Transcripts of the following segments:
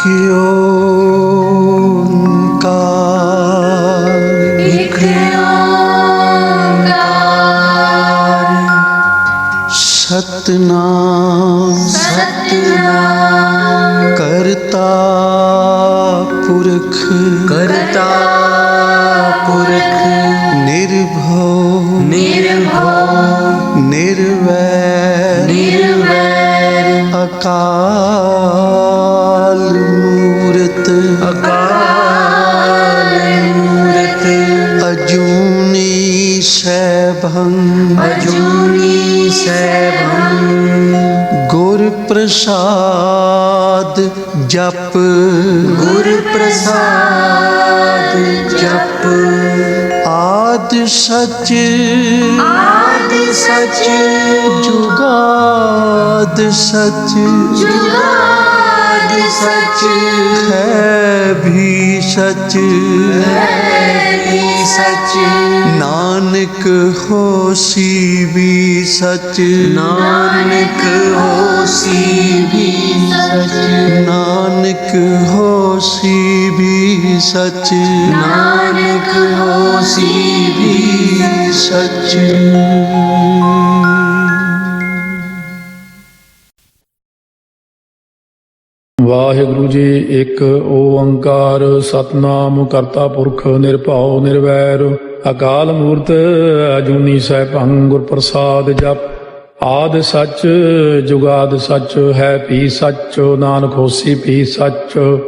ਇੱਕ ਓਂਕਾਰ ਇੱਕ ਓਂਕਾਰ ਸਤਿਨਾਮ ਸਤਿਨਾਮ ਕਰਤਾ ਪੁਰਖ ਕਰਤਾ ਪੁਰਖ ਨਿਰਭਉ ਨਿਰਭਉ ਨਿਰਵੈਰ ਨਿਰਵੈਰ ਅਕਾਲ ਮੂਰਤ ਅਕਾਲ ਮੂਰਤ ਅਜੂਨੀ ਸੈਭੰ ਅਜੂਨੀ ਸੈਭੰ ਗੁਰ ਪ੍ਰਸਾਦ ਜਪ ਗੁਰ ਪ੍ਰਸਾਦ ਜਪ ਆਦਿ ਸਚ ਆਦਿ ਸਚ ਜੁਗਾਦ ਸਚ ਜੁਗਾਦ ਸਚ ਹੈ ਵੀ ਸਚ ਹੈ ਵੀ ਸਚ ਨਾਨਕ ਹੋਸੀ ਵੀ ਸਚ ਨਾਨਕ ਹੋਸੀ ਵੀ ਸਚ ਨਾਨਕ ਹੋਸੀ ਵੀ ਸਚ ਨਾਨਕ ਹੋਸੀ ਵੀ ਸਚ ਵਾਹਿਗੁਰੂ ਜੀ ਇੱਕ ਓੰਕਾਰ ਸਤਿਨਾਮ ਕਰਤਾ ਪੁਰਖ ਨਿਰਭਉ ਨਿਰਵੈਰ ਅਕਾਲ ਮੂਰਤ ਅਜੂਨੀ ਸੈਭੰ ਗੁਰ ਪ੍ਰਸਾਦ ਜਪ ਆਦਿ ਸੱਚ ਜੁਗਾਦ ਸੱਚ ਹੈ ਭੀ ਸੱਚ ਨਾਨਕ ਹੋਸੀ ਭੀ ਸੱਚ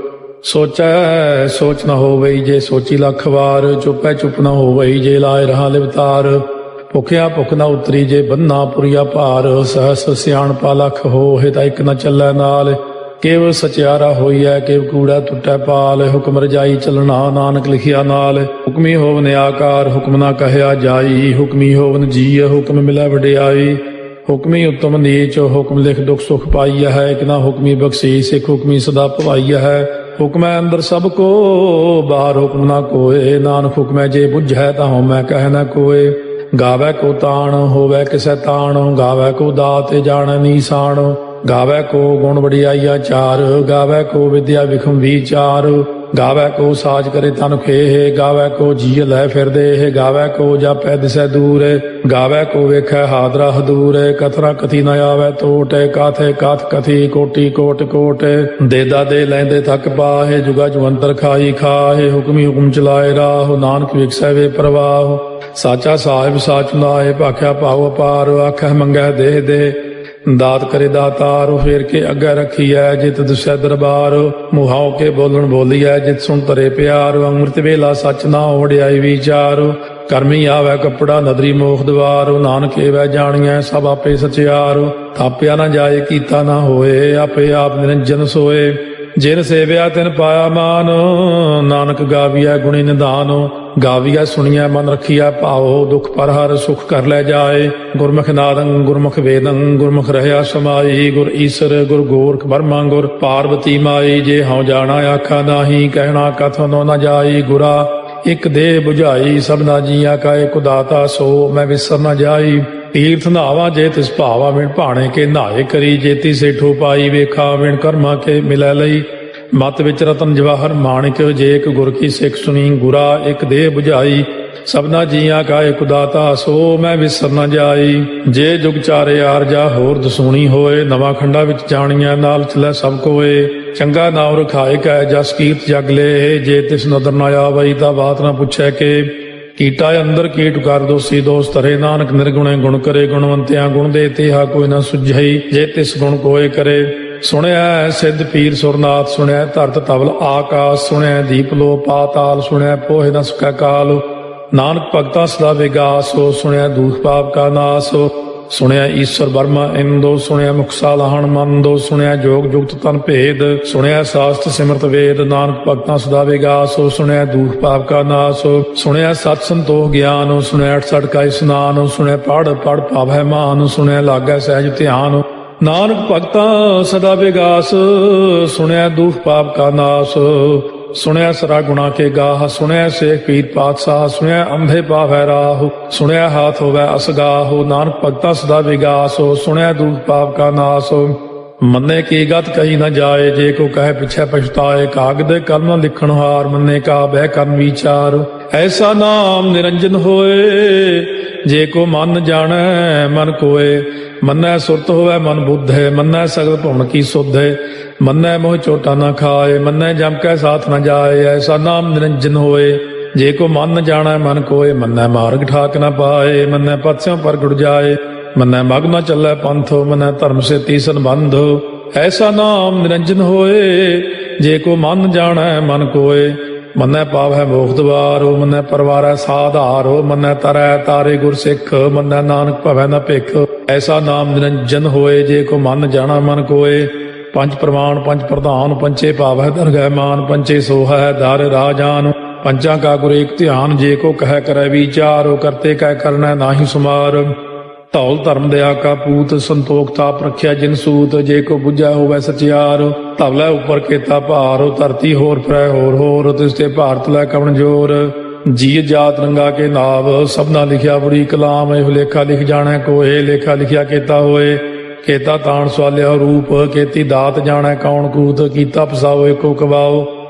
ਸੋਚੈ ਸੋਚ ਨ ਹੋਵਈ ਜੇ ਸੋਚੀ ਲੱਖ ਵਾਰ ਚੁੱਪੈ ਚੁੱਪ ਨ ਹੋਵਈ ਜੇ ਲਾਇ ਰਹਾ ਲਿਵਤਾਰ ਭੁਖਿਆ ਭੁਖ ਨ ਉਤਰੀ ਜੇ ਬੰਨਾ ਪੁਰੀਆ ਭਾਰ ਸਹਸ ਸਿਆਣਪਾ ਲੱਖ ਹੋਏ ਤਾਂ ਇੱਕ ਨ ਚੱਲੈ ਨਾਲ ਕੇਵ ਸਚਿਆਰਾ ਹੋਈਐ ਕੇਵ ਕੂੜਾ ਟੁੱਟੈ ਪਾਲ ਹੁਕਮ ਰਜਾਈ ਚੱਲਣਾ ਨਾਨਕ ਲਿਖਿਆ ਨਾਲ ਹੁਕਮੀ ਹੋਵਨ ਆਕਾਰ ਹੁਕਮ ਨਾ ਕਹਿਆ ਜਾਈ ਹੁਕਮੀ ਹੋਵਨ ਜੀਅ ਹੁਕਮ ਮਿਲੈ ਵਡਿਆਈ ਹੁਕਮੀ ਉਤਮ ਨੀਚ ਹੁਕਮ ਲਿਖ ਦੁਖ ਸੁਖ ਪਾਈਆ ਹੈ ਇੱਕ ਨਾ ਹੁਕਮੀ ਬਖਸ਼ੀਸ ਇੱਕ ਹੁਕਮੀ ਸਦਾ ਭਵਾਈਆ ਹੈ ਹੁਕਮੈ ਅੰਦਰ ਸਭ ਕੋ ਬਾਹਰ ਹੁਕਮ ਨਾ ਕੋਏ ਨਾਨਕ ਹੁਕਮੈ ਜੇ ਬੁਝੈ ਤਾਂ ਹਉਮੈ ਕਹਿ ਨਾ ਕੋਏ ਗਾਵੈ ਕੋ ਤਾਣ ਹੋਵੈ ਕਿਸੈ ਤਾਣ ਗਾਵੈ ਕੋ ਦਾਤ ਜਾਣੈ ਨੀਸਾਨ ਗਾਵੈ ਕੋ ਗੁਣ ਵਡਿਆਈਆ ਚਾਰ ਗਾਵੈ ਕੋ ਵਿਦਿਆ ਵਿਖਮ ਵਿਚਾਰ ਗਾਵੈ ਕੋ ਸਾਜ ਕਰੇ ਤਨ ਖੇਹ ਗਾਵੈ ਕੋ ਜੀਅ ਲੈ ਫਿਰਦੇ ਗਾਵੈ ਕੋ ਜਾਪੈ ਦਿਸੈ ਦੂਰ ਗਾਵੈ ਕੋ ਵੇਖੈ ਹਾਦਰਾ ਹਦੂਰ ਕਥਨਾ ਕਥੀ ਨ ਆਵੈ ਟੋਟ ਕਾਥੇ ਕਾਥ ਕਥੀ ਕੋਟੀ ਕੋਟ ਕੋਟ ਦੇਦਾ ਦੇ ਲੈਂਦੇ ਥੱਕ ਪਾਹੇ ਜੁਗਾ ਜੁਗੰਤਰ ਖਾਈ ਖਾਹੇ ਹੁਕਮੀ ਹੁਕਮ ਚਲਾਏ ਰਾਹ ਨਾਨਕ ਵਿਖਸੈ ਵੇ ਪ੍ਰਵਾਹ ਸਾਚਾ ਸਾਹਿਬ ਸਾਚ ਨਾਏ ਭਾਖਿਆ ਭਾਉ ਅਪਾਰ ਆਖੈ ਮੰਗੈ ਦੇ ਦੇ ਦਾਤ ਕਰੇ ਦਾਤਾਰ ਫੇਰ ਕੇ ਅੱਗੇ ਰੱਖੀਐ ਜਿਤ ਦੁਸੈ ਦਰਬਾਰ ਮੁਹਾਉ ਕੇ ਬੋਲਣ ਬੋਲੀਐ ਜਿਤ ਸੁਣ ਤਰੇ ਪਿਆਰ ਅੰਮ੍ਰਿਤ ਵੇਲਾ ਸੱਚ ਨਾ ਵਡਿਆਈ ਵਿਚਾਰ ਕਰਮੀ ਆਵੈ ਕੱਪੜਾ ਨਦਰੀ ਮੋਖ ਦਵਾਰ ਨਾਨਕ ਏਵੈ ਜਾਣੀਐ ਸਭ ਆਪੇ ਸਚਿਆਰ ਥਾਪਿਆ ਨਾ ਜਾਏ ਕੀਤਾ ਨਾ ਹੋਏ ਆਪੇ ਆਪ ਨਿਰੰਜਨ ਸੋਏ ਜਿਨ ਸੇਵਿਆ ਤਿਨ ਪਾਇਆ ਮਾਨ ਨਾਨਕ ਗਾਵੀਐ ਗੁਣੀ ਨਿਧਾਨ ਗਾਵੀਐ ਸੁਣੀਐ ਮਨ ਰਖੀਐ ਭਾਉ ਦੁਖ ਪਰ ਹਰ ਸੁਖ ਕਰ ਲੈ ਜਾਏ ਗੁਰਮੁਖ ਨਾਦੰ ਗੁਰਮੁਖ ਵੇਦੰ ਗੁਰਮੁਖ ਰਹਿਆ ਸਮਾਈ ਗੁਰ ਈਸਰ ਗੁਰ ਗੋਰਖ ਬਰਮਾ ਗੁਰ ਪਾਰਵਤੀ ਮਾਈ ਜੇ ਹਉ ਜਾਣਾ ਆਖਾ ਨਾਹੀ ਕਹਿਣਾ ਕਥਨੋ ਨ ਜਾਈ ਗੁਰਾ ਇੱਕ ਦੇਹ 부ਝਾਈ ਸਭਨਾ ਜੀਆਂ ਕਾ ਇੱਕ ਦਾਤਾ ਸੋ ਮੈਂ ਵਿਸਰ ਨ ਜਾਈ ਤੀਰਥ ਨਹਾਵਾ ਜੇ ਤਿਸ ਭਾਵਾ ਵਿਣ ਭਾਣੇ ਕੇ ਨਹਾਏ ਕਰੀ ਜੇਤੀ ਸੇਠੋ ਪਾਈ ਵੇਖਾ ਵਿਣ ਕਰਮਾ ਕੇ ਮਿਲੈ ਲਈ ਮਤ ਵਿੱਚ ਰਤਨ ਜਵਾਹਰ ਮਾਣਿਕ ਜੇ ਇੱਕ ਗੁਰ ਕੀ ਸਿੱਖ ਸੁਣੀ ਗੁਰਾ ਇੱਕ ਦੇਹ 부ਝਾਈ ਸਭਨਾ ਜੀਆਂ ਕਾ ਇੱਕ ਦਾਤਾ ਸੋ ਮੈਂ ਵਿਸਰ ਨ ਜਾਈ ਜੇ ਜੁਗ ਚਾਰੇ ਆਰਜਾ ਹੋਰ ਦਸੂਣੀ ਹੋਏ ਨਵਾਂ ਖੰਡਾ ਵਿੱਚ ਜਾਣੀਆਂ ਨਾਲ ਚਲੈ ਸਭ ਕੋਏ ਚੰਗਾ ਨਾਮ ਰਖਾਏ ਕੈ ਜਸ ਕੀਰਤ ਜਗ ਲੈ ਜੇ ਤਿਸ ਨਦਰ ਨ ਆਵਈ ਤਾਂ ਬਾਤ ਨਾ ਪੁੱਛੈ ਕੇ ਕੀਟਾ ਅੰਦਰ ਕੀਟ ਕਰ ਦੋਸੀ ਦੋਸ ਧਰੇ ਨਾਨਕ ਨਿਰਗੁਣੇ ਗੁਣ ਕਰੇ ਗੁਣਵੰਤਿਆਂ ਗੁਣ ਦੇ ਤੇਹਾ ਕੋਈ ਨਾ ਸੁਝਈ ਜੇ ਤਿਸ ਗੁਣ ਕੋਏ ਕਰੇ ਸੁਣਿਆ ਸਿੱਧ ਪੀਰ ਸੁਰਨਾਥ ਸੁਣਿਆ ਧਰਤ ਤਵਲ ਆਕਾਸ ਸੁਣਿਆ ਦੀਪ ਲੋ ਪਾਤਾਲ ਸੁਣਿਆ ਪੋਹਿ ਨ ਸਕੈ ਕਾਲ ਨਾਨਕ ਭਗਤਾ ਸਦਾ ਵਿਗਾਸ ਹੋ ਸੁਣਿਆ ਦੂਖ ਪਾਪ ਕਾ ਨਾਸ ਸੁਣਿਆ ਈਸ਼ਵਰ ਬਰਮਾ ਇੰਦੋ ਸੁਣਿਆ ਮੁਕਸਾ ਲਾਹਣ ਮੰਦੋ ਸੁਣਿਆ ਜੋਗ ਜੁਗਤ ਤਨ ਭੇਦ ਸੁਣਿਆ ਸਾਸਤ ਸਿਮਰਤ ਵੇਦ ਨਾਨਕ ਭਗਤਾਂ ਸਦਾ ਵਿਗਾਸ ਸੁਣਿਆ ਦੂਖ ਪਾਪ ਕਾ ਨਾਸ ਸੁਣਿਆ ਸਤ ਸੰਤੋਖ ਗਿਆਨ ਸੁਣਿਆ 68 ਕਾ ਇਸਨਾਨ ਸੁਣਿਆ ਪੜ ਪੜ ਭਾਵੈ ਮਾਨ ਸੁਣਿਆ ਲਾਗੈ ਸਹਿਜ ਧਿਆਨ ਨਾਨਕ ਭਗਤਾਂ ਸਦਾ ਵਿਗਾਸ ਸੁਣਿਆ ਦੂਖ ਪਾਪ ਕਾ ਨਾਸ ਸੁਣਿਆ ਸਰਾ ਗੁਣਾ ਕੇ ਗਾਹ ਸੁਣਿਆ ਸੇਖ ਪੀਰ ਪਾਤਸ਼ਾਹ ਸੁਣਿਆ ਅੰਧੇ ਪਾਵੈ ਰਾਹ ਸੁਣਿਆ ਹਾਥ ਹੋਵੈ ਅਸਗਾਹ ਨਾਨਕ ਭਗਤਾ ਸਦਾ ਵਿਗਾਸ ਸੁਣਿਆ ਦੂਖ ਪਾਪ ਕਾ ਨਾਸ ਮੰਨੇ ਕੀ ਗਤ ਕਹੀ ਨਾ ਜਾਏ, ਜੇ ਕੋ ਕਹੇ ਪਿਛੈ ਪਛਤਾਏ। ਕਾਗਦ ਕਲਮ ਨ ਲਿਖਣ ਹਾਰ, ਮੰਨੇ ਕਾ ਬਹਿ ਕਰਨ ਵਿਚਾਰ। ਐਸਾ ਨਾਮ ਨਿਰੰਜਨ ਹੋਏ, ਜੇ ਕੋ ਮਨ ਜਾਣੈ ਮਨ ਕੋਏ। ਮੰਨੈ ਸੁਰਤ ਹੋਵੈ ਮਨ ਬੁੱਧੇ, ਮੰਨੈ ਸਗਲ ਭਵਨ ਕੀ ਸੁਧੇ। ਮੰਨੈ ਮੋਹ ਚੋਟਾ ਨਾ ਖਾਏ, ਮੰਨੈ ਜਮ ਕੈ ਸਾਥ ਨ ਜਾਏ। ਐਸਾ ਨਾਮ ਨਿਰੰਜਨ ਹੋਏ, ਜੇ ਕੋ ਮਨ ਜਾਣੈ ਮਨ ਕੋਏ। ਮੰਨੈ ਮਾਰਗ ਠਾਕ ਨ ਪਾਏ, ਮੰਨੈ ਪਥਿਓਂ ਪ੍ਰਗਟ ਜਾਏ। ਮੰਨੈ ਮਗ ਨ ਚੱਲੈ ਪੰਥ, ਮੰਨੈ ਧਰਮ ਸੇਤੀ ਸੰਬੰਧ। ਐਸਾ ਨਾਮ ਨਿਰੰਜਨ ਹੋਏ, ਜੇ ਕੋ ਮਨ ਜਾਣੈ ਮਨ ਕੋਏ। ਮੰਨੈ ਪਾਵੈ ਮੋਖ ਦਵਾਰੋ, ਮੰਨੈ ਪਰਵਾਰੈ ਸਾਧਾਰੋ। ਮੰਨੈ ਤਰੈ ਤਾਰੇ ਗੁਰ ਸਿੱਖ, ਮੰਨੈ ਨਾਨਕ ਭਵੈ ਨ ਭਿਖ। ਐਸਾ ਨਾਮ ਨਿਰੰਜਨ ਹੋਏ, ਜੇ ਕੋ ਮਨ ਜਾਣੈ ਮਨ ਕੋਏ। ਪੰਜ ਪ੍ਰਮਾਣ ਪੰਜ ਪ੍ਰਧਾਨ, ਪੰਚੇ ਭਾਵੈ ਦਰਗਹਿ ਮਾਨ। ਪੰਚੇ ਸੋਹੈ ਦਰ ਰਾਜਾਨ, ਪੰਚਾਂ ਕਾ ਗੁਰ ਏਕ ਧਿਆਨ। ਜੇ ਕੋ ਕਹਿ ਕਰੈ ਵਿਚਾਰੋ, ਕਰਤੇ ਕਹਿ ਕਰਨੈ ਨਾਹੀ ਸੁਮਾਰ। ਧੌਲ ਧਰਮ ਦਇਆ ਕਾ ਪੂਤ, ਸੰਤੋਖ ਤਾਪ ਰੱਖਿਆ ਜਿਨ ਸੂਤ। ਜੇ ਕੋ ਬੁੱਝੈ ਹੋਵੈ ਸਚਿਆਰ, ਧਵਲੇ ਉਪਰ ਕੇਤਾ ਭਾਰ। ਧਰਤੀ ਹੋਰ ਫਿਰੈ ਹੋਰ ਹੋਰ, ਤਿਸ ਤੇ ਭਾਰਤ ਲੈ ਕਵਣ ਜੋਰ। ਜੀ ਜਾਤ ਰੰਗਾ ਕੇ ਨਾਵ, ਸਭਨਾ ਲਿਖਿਆ ਬੁਰੀ ਕਲਾਮ। ਇਹੋ ਲੇਖਾ ਲਿਖ ਜਾਣੈ ਕੋਏ, ਲੇਖਾ ਲਿਖਿਆ ਕੇਤਾ ਹੋਏ। ਕੇਤਾ ਤਾਣ ਸਵਾਲਿਆ ਰੂਪ, ਕੀਤੀ ਦਾਤ ਜਾਣੈ ਕੌਣ ਕੂਤ। ਕੀਤਾ ਪਸਾਓ ਏਕੋ ਕਵਾਓ,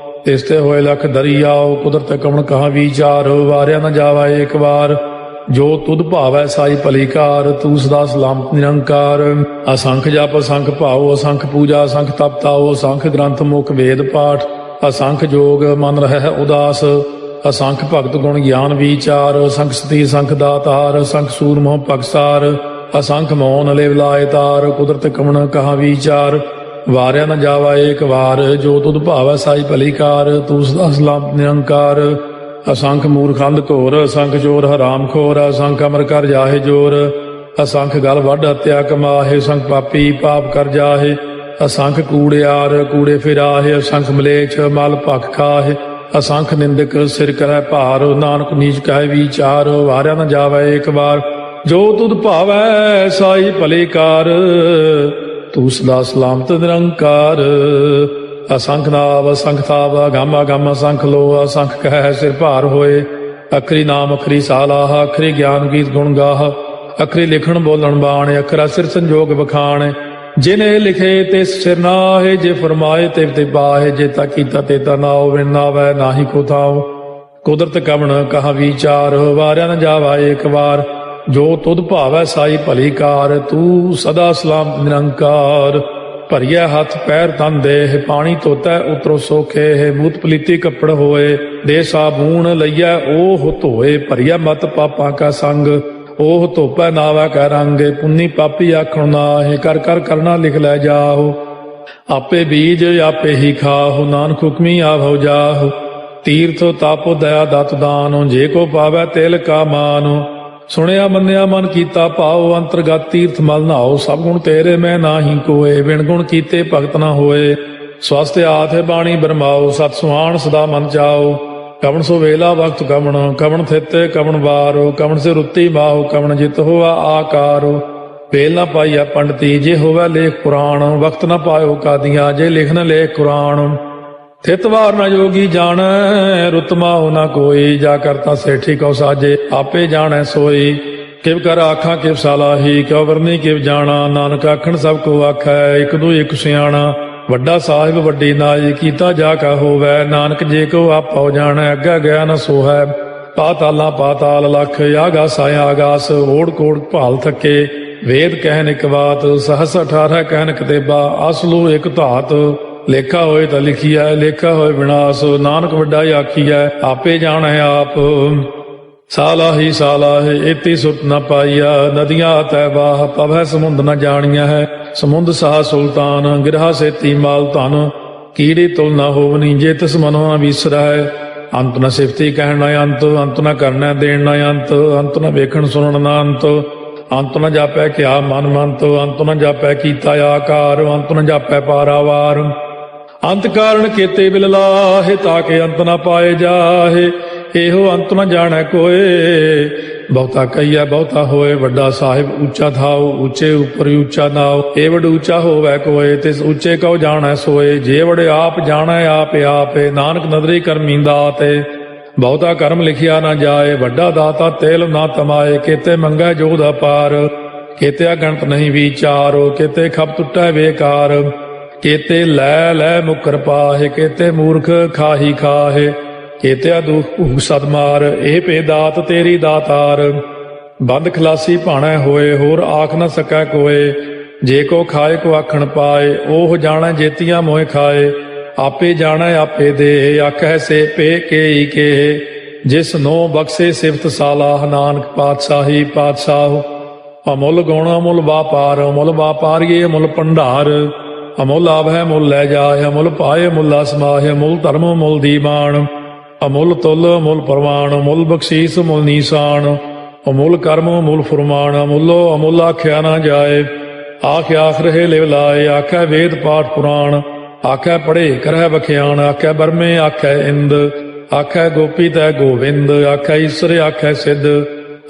ਤਿਸ ਤੇ ਹੋਏ ਲਖ ਦਰਿਆਓ। ਕੁਦਰਤ ਕਵਣ ਕਹਾ ਵਿਚਾਰ, ਵਾਰਿਆ ਨ ਜਾਵਾ ਏਕ ਵਾਰ। ਜੋ ਤੁਧ ਭਾਵੈ ਸਾਈ ਭਲੀ ਕਾਰ, ਤੂੰ ਸਦਾ ਸਲਾਮਤ ਨਿਰੰਕਾਰ। ਅਸੰਖ ਜਪ ਅਸੰਖ ਭਾਉ, ਅਸੰਖ ਪੂਜਾ ਅਸੰਖ ਤਪ ਤਾਉ। ਅਸੰਖ ਗ੍ਰੰਥ ਮੁਖ ਵੇਦ ਪਾਠ, ਅਸੰਖ ਜੋਗ ਮਨ ਰਹਿ ਉਦਾਸ। ਅਸੰਖ ਭਗਤ ਗੁਣ ਗਿਆਨ ਵਿਚਾਰ, ਅਸੰਖ ਸਤੀ ਅਸੰਖ ਦਾਤਾਰ। ਅਸੰਖ ਸੂਰਮੋ ਪਗਸਾਰ, ਅਸੰਖ ਮੌਨ ਲਿਵ ਲਾਏ ਤਾਰ। ਕੁਦਰਤ ਕਵਣ ਕਹਾ ਵਿਚਾਰ, ਵਾਰਿਆ ਨ ਜਾਵਾ ਏਕ ਵਾਰ। ਜੋ ਤੁਧ ਭਾਵੈ ਸਾਈ ਭਲੀ ਕਾਰ, ਤੂੰ ਸਦਾ ਸਲਾਮਤ ਨਿਰੰਕਾਰ। ਅਸੰਖ ਮੂਰਖੰਦ ਘੋਰ, ਅਸੰਖ ਚੋਰ ਹਰਾਮ ਖੋਰ। ਅਸੰਖ ਅਮਰ ਕਰ ਜਾਹੇ ਜੋਰ, ਅਸੰਖ ਗਲ ਵੱਢ ਹੱਤਿਆ ਕਮਾਹੇ। ਅਸੰਖ ਪਾਪੀ ਪਾਪ ਕਰ ਜਾਹੇ, ਅਸੰਖ ਕੂੜਿਆਰ ਕੂੜੇ ਫਿਰਾਹੇ। ਅਸੰਖ ਮਲੇਛ ਮਲ ਭਖ ਖਾਹੇ, ਅਸੰਖ ਨਿੰਦਕ ਸਿਰ ਕਰੈ ਭਾਰ। ਨਾਨਕ ਨੀਚ ਕਹਿ ਵਿਚਾਰ, ਵਾਰਿਆ ਨ ਜਾਵੈ ਏਕ ਵਾਰ। ਜੋ ਤੁਧ ਭਾਵੈ ਸਾਈ ਭਲੀ ਕਾਰ, ਤੂੰ ਸਦਾ ਸਲਾਮਤ ਨਿਰੰਕਾਰ। ਅਸੰਖ ਨਾਵ ਅਸੰਖ ਤਾਵ, ਅਗੰਮ ਅਗੰਮ ਅਸੰਖ ਲੋ। ਅਸੰਖ ਕਹਿ ਸਿਰ ਭਾਰ ਹੋਏ, ਅਖਰੀ ਨਾਮ ਅਖਰੀ ਸਾਲਾਹ। ਅਖਰੀ ਗਿਆਨ ਗੀਤ ਗੁਣ ਗਾਹ, ਅਖਰੀ ਲਿਖਣ ਬੋਲਣ ਬਾਣ। ਅਖਰਾ ਸਿਰ ਸੰਜੋਗ ਬਖਾਣ, ਜਿਨੇ ਲਿਖੇ ਤਿਸ ਸਿਰ ਨਾਹੇ। ਜੇ ਫਰਮਾਏ ਤਿਵ ਤੇ ਬਾਹੇ, ਜੇ ਤਾ ਕੀਤਾ ਤੇ ਤਾ ਨਾਉ। ਬਿਨ ਨਾਵੈ ਨਾਹੀ ਕੋ ਥਾਉ, ਕੁਦਰਤ ਕਵਣ ਕਹਾ ਵਿਚਾਰ। ਵਾਰਿਆ ਨ ਜਾਵਾ ਏਕ ਵਾਰ, ਜੋ ਤੁਧ ਭਾਵੈ ਸਾਈ ਭਲੀ ਕਾਰ। ਤੂੰ ਸਦਾ ਸਲਾਮਤ ਨਿਰੰਕਾਰ। ਭਰੀਐ ਹੱਥ ਪੈਰ ਤਨ ਦੇਹ, ਪਾਣੀ ਧੋਤੈ ਉਤਰੋ ਸੋਖੇ। ਬੂਤ ਪਲੀਤੀ ਕੱਪੜ ਹੋਏ, ਦੇ ਸਾਬੂਣ ਲਈਐ ਓਹ ਧੋਏ। ਭਰੀਐ ਮਤ ਪਾਪਾਂ ਕਾ ਸੰਗ, ਓਹ ਧੋਪੈ ਨਾਵੈ ਕੈ ਰੰਗ। ਪੁੰਨੀ ਪਾਪੀ ਆਖਣ ਨਾਹਿ, ਕਰ ਕਰ ਕਰਨਾ ਲਿਖ ਲੈ ਜਾਹੁ। ਆਪੇ ਬੀਜ ਆਪੇ ਹੀ ਖਾਹੁ, ਨਾਨਕ ਹੁਕਮੀ ਆਭਉ ਜਾਹੁ। ਤੀਰਥ ਤਪ ਦਇਆ ਦਤ ਦਾਨੁ, ਜੇ ਕੋ ਪਾਵੈ ਤਿਲ ਕਾ ਮਾਨੁ। ਸੁਣਿਆ ਮੰਨਿਆ ਮਨ ਕੀਤਾ ਭਾਉ, ਅੰਤਰਗਤ ਤੀਰਥ ਮਲ ਨਾਉ। ਸਭ ਗੁਣ ਤੇਰੇ ਮੈਂ ਨਾਹੀ ਕੋਏ, ਬਿਨ ਗੁਣ ਕੀਤੇ ਭਗਤ ਨਾ ਹੋਏ। ਸਵਸਤ ਆਥੇ ਬਾਣੀ ਬਰਮਾਓ, ਸਤ ਸੁਹਾਣ ਸਦਾ ਮਨ ਚਾਓ। ਕਵਣ ਸੋ ਵੇਲਾ ਵਕਤ ਕਵਣ, ਕਵਣ ਥਿਤੇ ਕਵਣ ਵਾਰੋ। ਕਵਣ ਸੇ ਰੁੱਤੀ ਮਾਹੋ, ਕਵਣ ਜਿਤ ਹੋਆ ਆਕਾਰੋ। ਵੇਲ ਨਾ ਪਾਈਆ ਪੰਡਤੀ, ਜੇ ਹੋਵੈ ਲੇਖ ਪੁਰਾਣ। ਵਕਤ ਨਾ ਪਾਇਓ ਕਾਦੀਆਂ, ਜੇ ਲਿਖ ਨ ਲੇਖ ਕੁਰਾਨ। ਥਿਤ ਵਾਰ ਨ ਜੋਗੀ ਜਾਣੈ, ਰੁਤ ਮਾਹੁ ਨ ਕੋਈ। ਜਾ ਕਰਤਾ ਸੇਠੀ ਕਉ ਸਾਜੇ, ਆਪੇ ਜਾਣੈ ਸੋਈ। ਕਿਵ ਕਰ ਆਖਾਂ ਕਿਵ ਸਾਲਾਹੀ, ਕਿਉ ਵਰਨੀ ਕਿਵ ਜਾਣਾ। ਨਾਨਕ ਆਖਣ ਸਭ ਕੋ ਆਖੈ, ਇਕ ਦੂ ਇਕ ਸਿਆਣਾ। ਵੱਡਾ ਸਾਹਿਬ ਵੱਡੀ ਨਾਈ, ਕੀਤਾ ਜਾ ਕਾ ਹੋਵੈ। ਨਾਨਕ ਜੇ ਕੋ ਆਪਉ ਜਾਣੈ, ਅੱਗਾ ਗਿਆ ਨ ਸੋਹੈ। ਪਾਤਾਲਾਂ ਪਾਤਾਲ ਲਖ, ਆਗਾਸਾਂ ਆਗਾਸ। ਓੜ ਕੋੜ ਭਾਲ ਥਕੇ, ਵੇਦ ਕਹਿਨ ਇਕ ਬਾਤ। ਸਹਸ 18 ਕਹਿਨ ਕਤੇਬਾ, ਅਸਲੂ ਇਕ ਧਾਤ। ਲੇਖਾ ਹੋਏ ਤਾਂ ਲਿਖੀਐ, ਲੇਖਾ ਹੋਏ ਵਿਨਾਸ਼। ਨਾਨਕ ਵੱਡਾ ਆਖੀਐ, ਆਪੇ ਜਾਣੈ ਆਪ। ਸਾਲਾਹੀ ਸਾਲਾਹੇ ਏਤੀ ਸੁਰਤ ਨ ਪਾਈਆ। ਨਦੀਆਂ ਤੈ ਬਾਹ, ਪਵੈ ਸਮੁੰਦ ਨ ਜਾਣੀਐ ਹੈ। ਸਮੁੰਦ ਸਾਹ ਸੁਲਤਾਨ, ਗਿਰਹਾ ਸੇਤੀ ਮਾਲ ਧਨ। ਕੀੜੀ ਤੁਲ ਨ ਹੋਵਨੀ, ਜੇ ਤਿਸ ਮਨੋ ਨ ਵਿਸਰੈ। ਅੰਤ ਨ ਸਿਫਤੀ ਕਹਿਣ ਨ ਅੰਤ, ਅੰਤ ਨ ਕਰਨੈ ਦੇਣ ਨ ਅੰਤ। ਅੰਤ ਨ ਵੇਖਣ ਸੁਣਨ ਨ ਅੰਤ, ਅੰਤ ਨ ਜਾਪੈ ਕਿਆ ਮਨ ਮੰਤ। ਅੰਤ ਨ ਜਾਪੈ ਕੀਤਾ ਆਕਾਰ, ਅੰਤ ਨ ਜਾਪੈ ਪਾਰਾਵਾਰ। ਅੰਤ ਕਾਰਨ ਕੀਤੇ ਬਿਲ ਲਾਹੇ, ਤਾਕੇ ਅੰਤ ਨ ਪਾਏ ਜਾਹੇ। ਇਹੋ ਅੰਤ ਨ ਜਾਣੈ ਕੋਏ, ਬਹੁਤਾ ਕਹੀਐ ਬਹੁਤਾ ਹੋਏ। ਵੱਡਾ ਸਾਹਿਬ ਉੱਚਾ ਥਾਉ, ਉੱਚੇ ਉੱਪਰ ਉੱਚਾ ਨਾਉ। ਏ ਵਡ ਉੱਚਾ ਹੋਵੈ ਕੋਏ, ਤਿਸ ਉੱਚੇ ਕਉ ਜਾਣੈ ਸੋਏ। ਜੇ ਵਡ ਆਪ ਜਾਣੈ ਆਪੇ ਆਪੇ, ਨਾਨਕ ਨਦਰੀ ਕਰਮੀ ਦਾਤੇ। ਬਹੁਤਾ ਕਰਮ ਲਿਖਿਆ ਨਾ ਜਾਏ, ਵੱਡਾ ਦਾਤਾ ਤੇਲ ਨਾ ਤਮਾਏ। ਕੀਤੇ ਮੰਗੈ ਜੋਧ ਅਪਾਰ, केते अगणत नहीं विचार, केते खप टुटै बेकार, केते लै लै मुकर पाहे, केते मूर्ख खाही खाहे, केते दुख भूख सदमार, एह पे दात तेरी दातार। बंद खलासी भाणै होए, होर आख न सकै कोए, जे को खाए को आखण पाए, ओह जाणै जेतिया मोह खाए, आपे जाणै आपे दे, आखै से पे के के, जिस नो बख्शे सिफत सालाह, नानक पातशाही पातशाह। अमुल गुण अमुल वापार, अमुल वापारिये अमुल भंडार, अमुल आभै मुल लै जाए, अमुल पाए मुल असमाह, अमुल धर्म मुल दीवान, अमुल तुल अमुल प्रवान, अमुल बख्शीस मुल नीसान, अमुल कर्म अमुल फुरमान, अमुलो अमुल आख्या ना जाए, आख आख रहे लिव लाए, आखै वेद पाठ पुराण, आखै पढ़े करह बख्याण, आखै बरमे आखै इंद, आखै गोपी तै गोविंद, आखै ईश्वर आखै सिद्ध,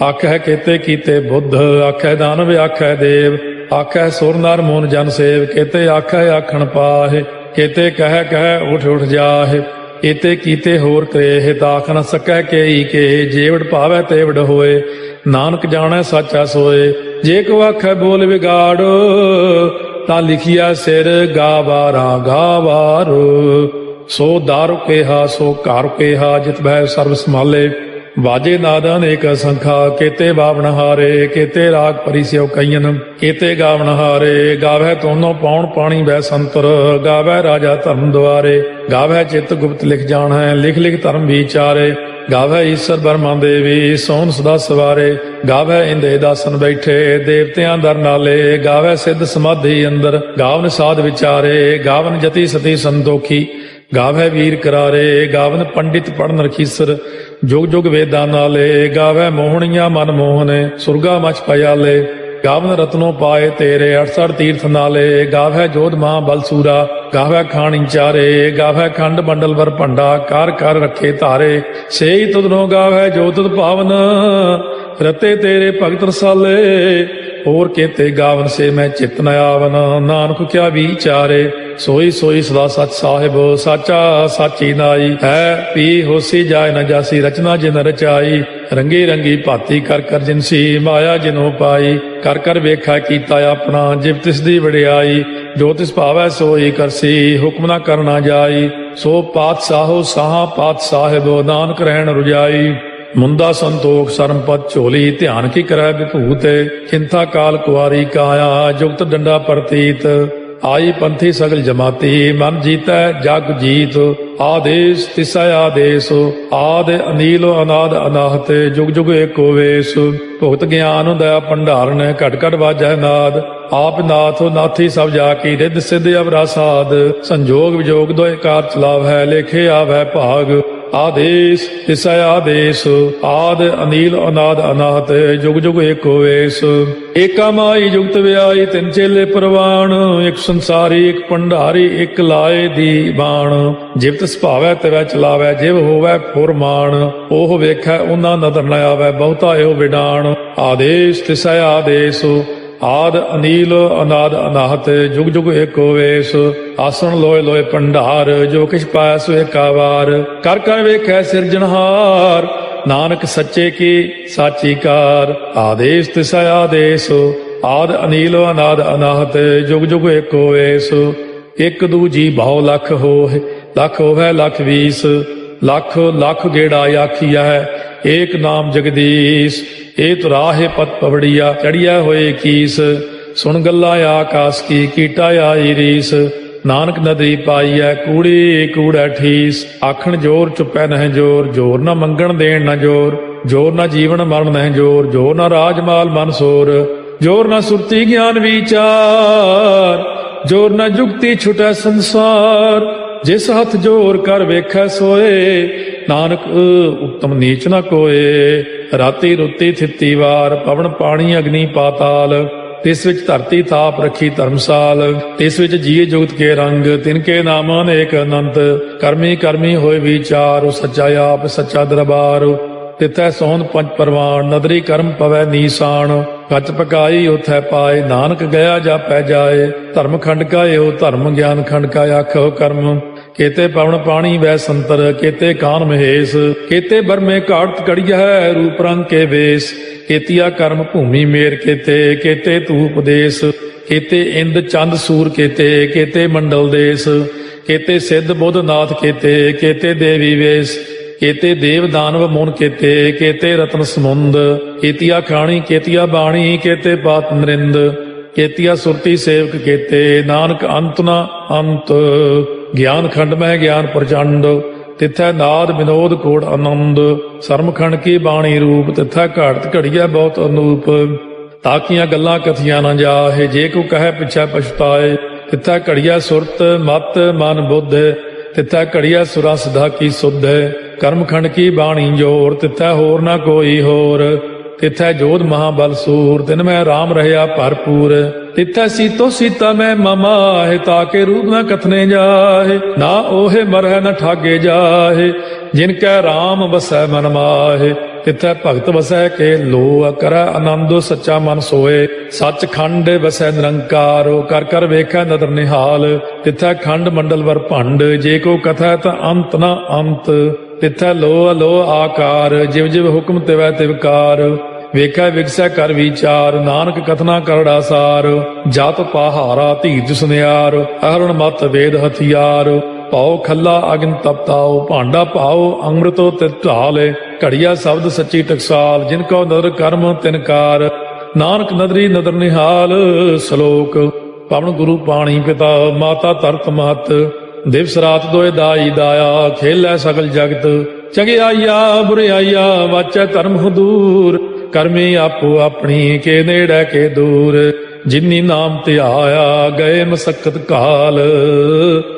आखै केते कीते बुद्ध, आखै दानव आखै देव, आखै सुर नर मोन जन सेव, केते आखै आखण पाहे, केते कह कह उठ उठ जाहे, एते कीते होर करेह, ताख न सकै के, जेवड़ भावै तेवड़ होए, नानक जाणै साचा सोए, जे को आखै बोल विगाड़, ता लिखिया सिर गावारा गावार। सो दार केहा सो कार केहा, जित भै सर्व संभाले, वाजे नाद अनेक संखा, केते बावण हारे, केते राग परिस्यो कईन, केते गावण हारे, गावै तोनो पौण पाणी बह संतर, गावै राजा धर्म द्वारे, गावै चित गुप्त लिख जाणै, लिख लिख धर्म विचारे, गावै ईश्वर बर्मा देवी सोन सदा सवारे, गावै इंदे दासन बैठे देवतियां दर नाले, गावै सिद्ध समाधि अंदर, गावन साध विचारे, गावन जति सती संतोखी, गावै वीर करारे, गावन पंडित पढ़न रखीसर, जुग जुग वेदा नाले, गावै मोहनिया मन मोहने, सुरगा मच पयाले, गावन रत्नो पाए तेरे 68 तीर्थ नाले, गावै जोध मां बलसूरा, गावै खाणी चारे, गावै खंड मंडल वर भंडा, कर कर रखे तारे, सेई तुदनो गावै जो तुद पावन, रते तेरे भगत रसाले, और केते गावन से मैं चित न आवन, नानक क्या विचारे, सोई सोई सदा सच साहिब, साचा साची नाई, है पी होसी जाय न जासी, रचना जिन रचाई, रंगी रंगी भाती कर कर जिनसी, माया जिनो पाई, कर कर वेखा कीता अपना, जिव तिस दी वडियाई, जो तिस भावै सोई करसी, हुक्म ना करना जाई, सो पातशाहो साहा पात साहिब, नानक रहन रुजाई। मुंदा संतोख सरमपत झोली, ध्यान की करੈ विभूत, चिंता काल कुआरी काया, जुगत डंडा प्रतीत, आई पंथी सगल जमाती, मन जीतै जग जीत, आदेश तिसै आदेश, आद अनील अनाद अनाहत, जुग जुग एको वेश, भुगत ज्ञान दया भंडारण, घट घट वाजै नाद, आप नाथ नाथी सब जाकी, रिद सिद्ध अवरा साध, संजोग विजोग दोए कार चलावै, लेखे आवै भाग, आदेश तिसै आदेश, आद अनील अनाद अनाहत, जुग जुग एको वेश, एका माई जुगत व्याई, तिन चेले प्रवाण, एक संसारी एक भंडारी, एक लाए दी बाण, जिव तिस भावै तिवै चलावै, जिव होवै फुरमान, ओह वेखै उना नदर न आवै, बहुता एहो विडाण, आदेश तिसै आदेश, आद अनील अनाद अनाहत, जुग जुग एको वेश, आसन लोए लोए भंडार, जो किछ पाया सो एका वार, कर कर वेखै सिरजनहार, नानक सच्चे की साची कार, आदेश तिसै आदेश, आद अनील अनाद अनाहत, जुग जुग एको वेश, एक दूजी भाव लख होए, लख होवै लख बीस, लख लख गेड़ा आखिया है, एक नाम जगदीश, ए तुराहे पत पवड़िया, चढ़िया होए कीस, सुन गल्ला आकाश की, कीटा आई रीस, नानक नदरी पाई है, कूड़ी कूड़ा ठीस, आखण जोर चुपै नह जोर, जोर न मंगण देण न जोर, जोर न जीवन मरण नह जोर, जोर न राजमाल मन सोर, जोर न सुरती ज्ञान विचार, जोर न जुगती छुटै संसार, जिस हथ जोर कर वेखै सोए, नानक उत्तम नीच न कोए, राती रुती थिती वार, पवन पानी अग्नि पाताल, तिस विच धरती थाप रखी धर्मसाल, तिस विच जीए जुगत के रंग, तिनके नाम अनेक अनंत, करमी करमी होए विचार, सच्चा आप सच्चा दरबार, तिथै सोन पंच परवान, नदरी कर्म पवै नीसान, कच पकाई उथै पाए, नानक गया जापै जाए, धर्म खंड का एहो धर्म, ज्ञान खंड का आखो कर्म, केते पवन पाणी वै संतर, केते कान महेश, केते बरमे काड़त कड़िया है रूप रंग के वेश, केतिया कर्म भूमि मेर केते, केते तू उपदेश, केते इंद चंद सूर केते, केते मंडल देश, केते सिद्ध बुध नाथ केते, केते देवी वेश, केते देव दानव मुन केते, केते रत्न समुंद, केतिया खाणी केतिया बाणी, केते पात नरिंद, केतिया सुरती सेवक केते, नानक अंत न अंत, ज्ञान खंड में ज्ञान प्रचंड, तिथै नाद विनोद कोट आनंद, सरमखंड की बाणी रूप, तिथै घाड़त घड़िया बहुत अनूप, ताकियां गल्लां कथियां न जाहे, जे को कहे पिछै पछताए, तिथै घड़िया सुरत मत मन बुद्ध, तिथै घड़िया सुरा सदा की सुध, कर्मखंड की बाणी जोर, तिथै होर न कोई होर, तिथै जोध महाबल सूर, तिन में राम रहया भरपूर, तिथै सीतो सीता में ममाहे, ताके रूप न कथने जाहे, ना ओहे मरह न ठागे जाहे, जिनकै राम बसै मन माहे, तिथै भगत वसै के लो, कर आनंदो सच्चा मन सोए, सच खंड वसै निरंकार, कर कर वेखै नदर निहाल, तिथै खंड मंडल वर भंड, जे को कथै त अंत न अंत, तिथै लो अलो आकार, जिव जिव हुक्म तिवै तिवकार, ਵੇਖੈ ਵਿਗਸੈ ਕਰ ਵਿਚਾਰ, ਨਾਨਕ ਕਥਨਾ ਕਰੜਾ ਸਾਰ, ਜਤ ਪਹਾਰਾ ਧੀਰਜ ਸੁਨਿਆਰ, ਅਹਰਣ ਮਤ ਵੇਦ ਹਥਿਆਰ, ਪਾਉ ਖੱਲਾ ਅਗਨ ਤਪਤਾਉ, ਭਾਂਡਾ ਪਾਉ ਅੰਮ੍ਰਿਤੋ ਤਿਤ ਢਾਲੇ, ਘੜੀਆ ਸ਼ਬਦ ਸੱਚੀ ਟਕਸਾਲ, ਜਿਨ ਕੋ ਨਦਰ ਕਰਮ ਤਿਨਕਾਰ, ਨਾਨਕ ਨਦਰੀ ਨਦਰ ਨਿਹਾਲ, ਸ਼ਲੋਕ ਪਵਨ ਗੁਰੂ ਪਾਣੀ ਪਿਤਾ, ਮਾਤਾ ਧਰਤ ਮਹਤ, ਦਿਵਸ ਰਾਤ ਦੋਇ ਦਾਈ ਦਾਇਆ, ਖੇਲੈ ਸਗਲ ਜਗਤ, ਚੰਗਿਆਈਆ ਬੁਰਿਆਈਆ, ਵਾਚੈ ਧਰਮ ਹਦੂਰ, ਕਰਮੀ ਆਪੋ ਆਪਣੀ ਕੇ ਨੇੜੇ ਕੇ ਦੂਰ, ਜਿਨੀ ਨਾਮ ਧਿਆਇਆ ਗਏ ਮਸਕਤ ਕਾਲ,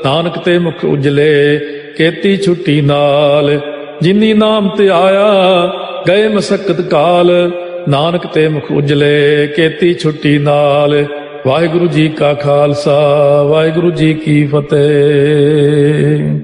ਨਾਨਕ ਤੇ ਮੁਖ ਉਜਲੇ ਕੀਤੀ ਛੁੱਟੀ ਨਾਲ, ਜਿਨੀ ਨਾਮ ਧਿਆਇਆ ਗਏ ਮਸਕਤ ਕਾਲ, ਨਾਨਕ ਤੇ ਮੁਖ ਉਜਲੇ ਕੀਤੀ ਛੁੱਟੀ ਨਾਲ। ਵਾਹਿਗੁਰੂ ਜੀ ਕਾ ਖਾਲਸਾ, ਵਾਹਿਗੁਰੂ ਜੀ ਕੀ ਫਤਿਹ।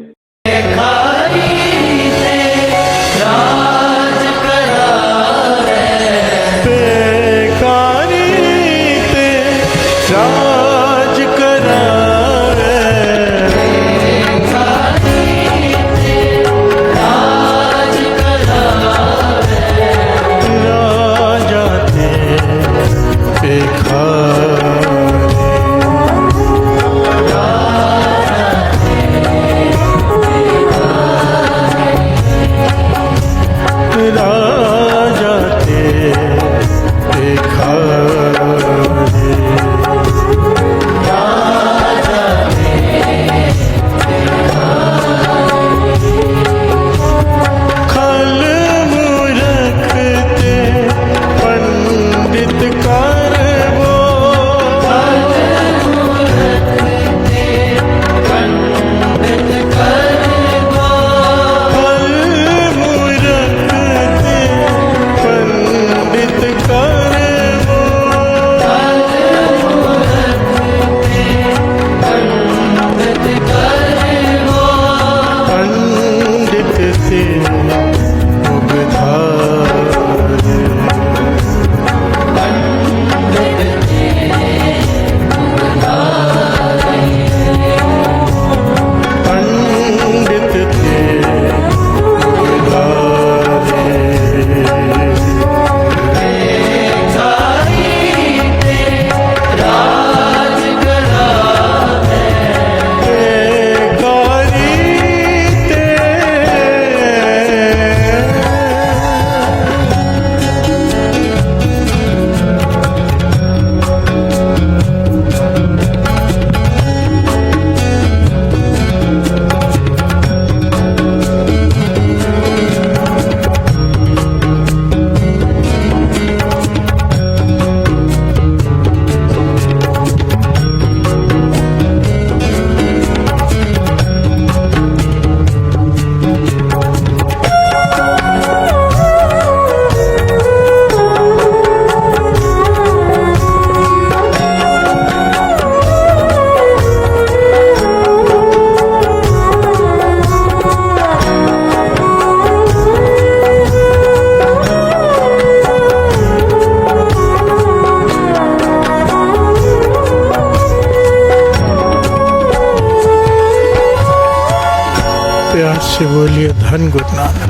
प्यार से बोलिए धन गुरु नानक,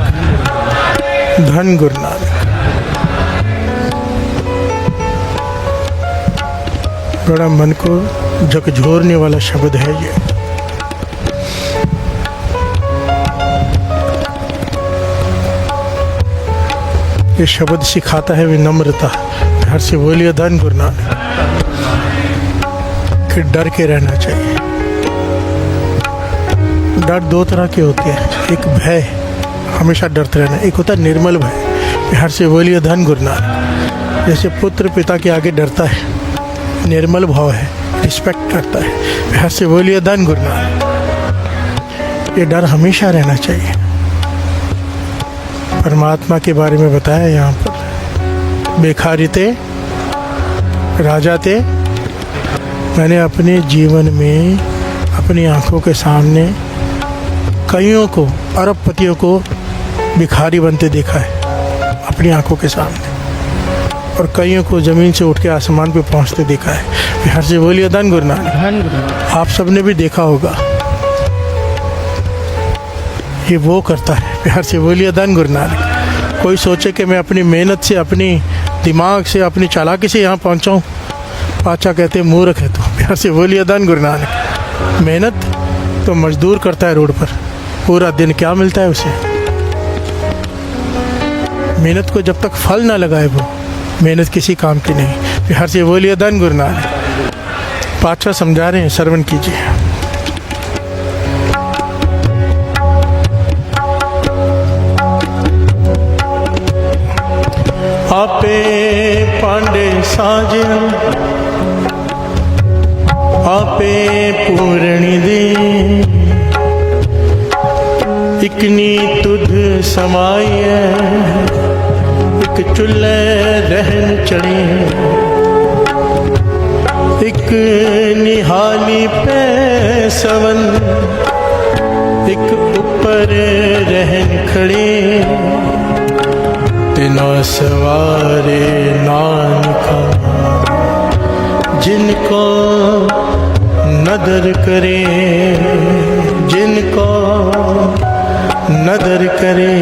धन गुरु नानक। बड़ा मन को झकझोरने वाला शब्द है ये। ये शब्द सिखाता है विनम्रता। प्यार से बोलिए धन गुरु नानक। कि डर के रहना चाहिए। डर दो तरह के होते हैं, एक भय, हमेशा डरते रहना, एक होता है निर्मल भय। प्यार से बोलिए धन गुरु नानक। जैसे पुत्र पिता के आगे डरता है, निर्मल भाव है, रिस्पेक्ट करता है। प्यार से बोलिए धन गुरु नानक। ये डर हमेशा रहना चाहिए। परमात्मा के बारे में बताया यहाँ पर, बेखारी थे, राजा थे। मैंने अपने जीवन में अपनी आंखों के सामने कईयों को, अरबपतियों को भिखारी बनते देखा है अपनी आंखों के सामने, और कईयों को ज़मीन से उठ के आसमान पे पहुंचते देखा है। प्यार से बोलिए धन गुरु नानक। आप सबने भी देखा होगा, ये वो करता है। प्यार से बोलिए धन गुरु नानक। कोई सोचे कि मैं अपनी मेहनत से, अपनी दिमाग से, अपनी चालाकी से यहाँ पहुँचा हूँ, पाचा कहते हैं मूर्ख है तो। प्यार से बोलिए धन गुरु नानक। मेहनत तो मजदूर करता है रोड पर, पूरा दिन क्या मिलता है उसे? मेहनत को जब तक फल ना लगाए वो मेहनत किसी काम की नहीं। प्यार से बोलिए धन गुरु नानक। पाचा समझा रहे हैं, श्रवण कीजिए। आपे पांडे साजिया, आपे पूरणी दे, इकनी तुध समाये, एक चुल्ले रहन चढ़े, एक निहाली पे सवन, एक ऊपर रहन खड़े, तिना सवारे नानका, जिनको नदर करे, जिनको नदर करे।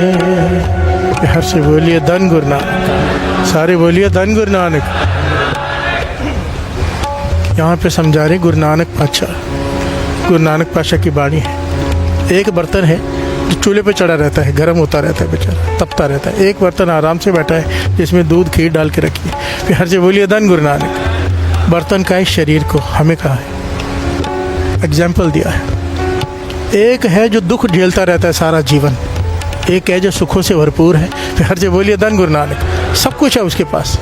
प्यार से बोलिए धन गुरु नानक। सारे बोलिए धन गुरु नानक। यहाँ पे समझा रहे गुरु नानक पातशाह, गुरु नानक पातशाह की बाणी है। एक बर्तन है जो चूल्हे पे चढ़ा रहता है, गर्म होता रहता है, बेचारा तपता रहता है। एक बर्तन आराम से बैठा है जिसमें दूध खीर डाल के रखी है। प्यार से बोलिए धन गुरु नानक। बर्तन का है शरीर को, हमें कहा है, एग्जाम्पल दिया है। एक है जो दुख झेलता रहता है सारा जीवन, एक है जो सुखों से भरपूर है। प्यार से बोलिए धन गुरु नानक। सब कुछ है उसके पास।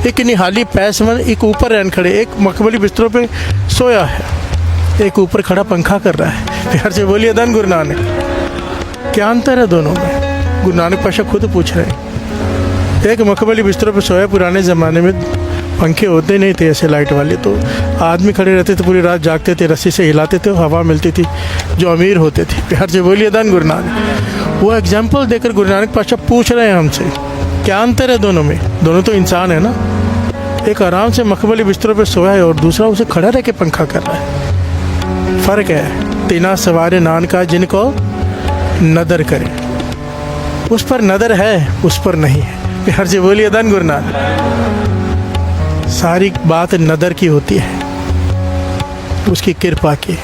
एक निहाली पैसवन, एक ऊपर रहन खड़े, एक मखमली बिस्तरों पे सोया है, एक ऊपर खड़ा पंखा कर रहा है। प्यार से बोलिए धन गुरु नानक। क्या अंतर है दोनों में? गुरु नानक पातशाह खुद पूछ रहे हैं। एक मखमली बिस्तरों पे सोया, पुराने ज़माने में पंखे होते नहीं थे ऐसे लाइट वाले, तो आदमी खड़े रहते थे, पूरी रात जागते थे, रस्सी से हिलाते थे, हवा मिलती थी, जो अमीर होते थे। प्यार से बोलिए धन गुरु नानक। वो एग्जाम्पल देकर गुरु नानक पातशाह पूछ रहे हैं हमसे, क्या अंतर है दोनों में? दोनों तो इंसान है ना। एक आराम से मखमली बिस्तरों पर सोया है और दूसरा उसे खड़ा रह के पंखा कर रहा है। फ़र्क है। तीना सवारे नानका, जिनको नदर करे, उस पर नदर है, उस पर नहीं है। प्यार से बोलिए धन गुरु नानक। सारी बात नदर की होती है, उसकी कृपा की।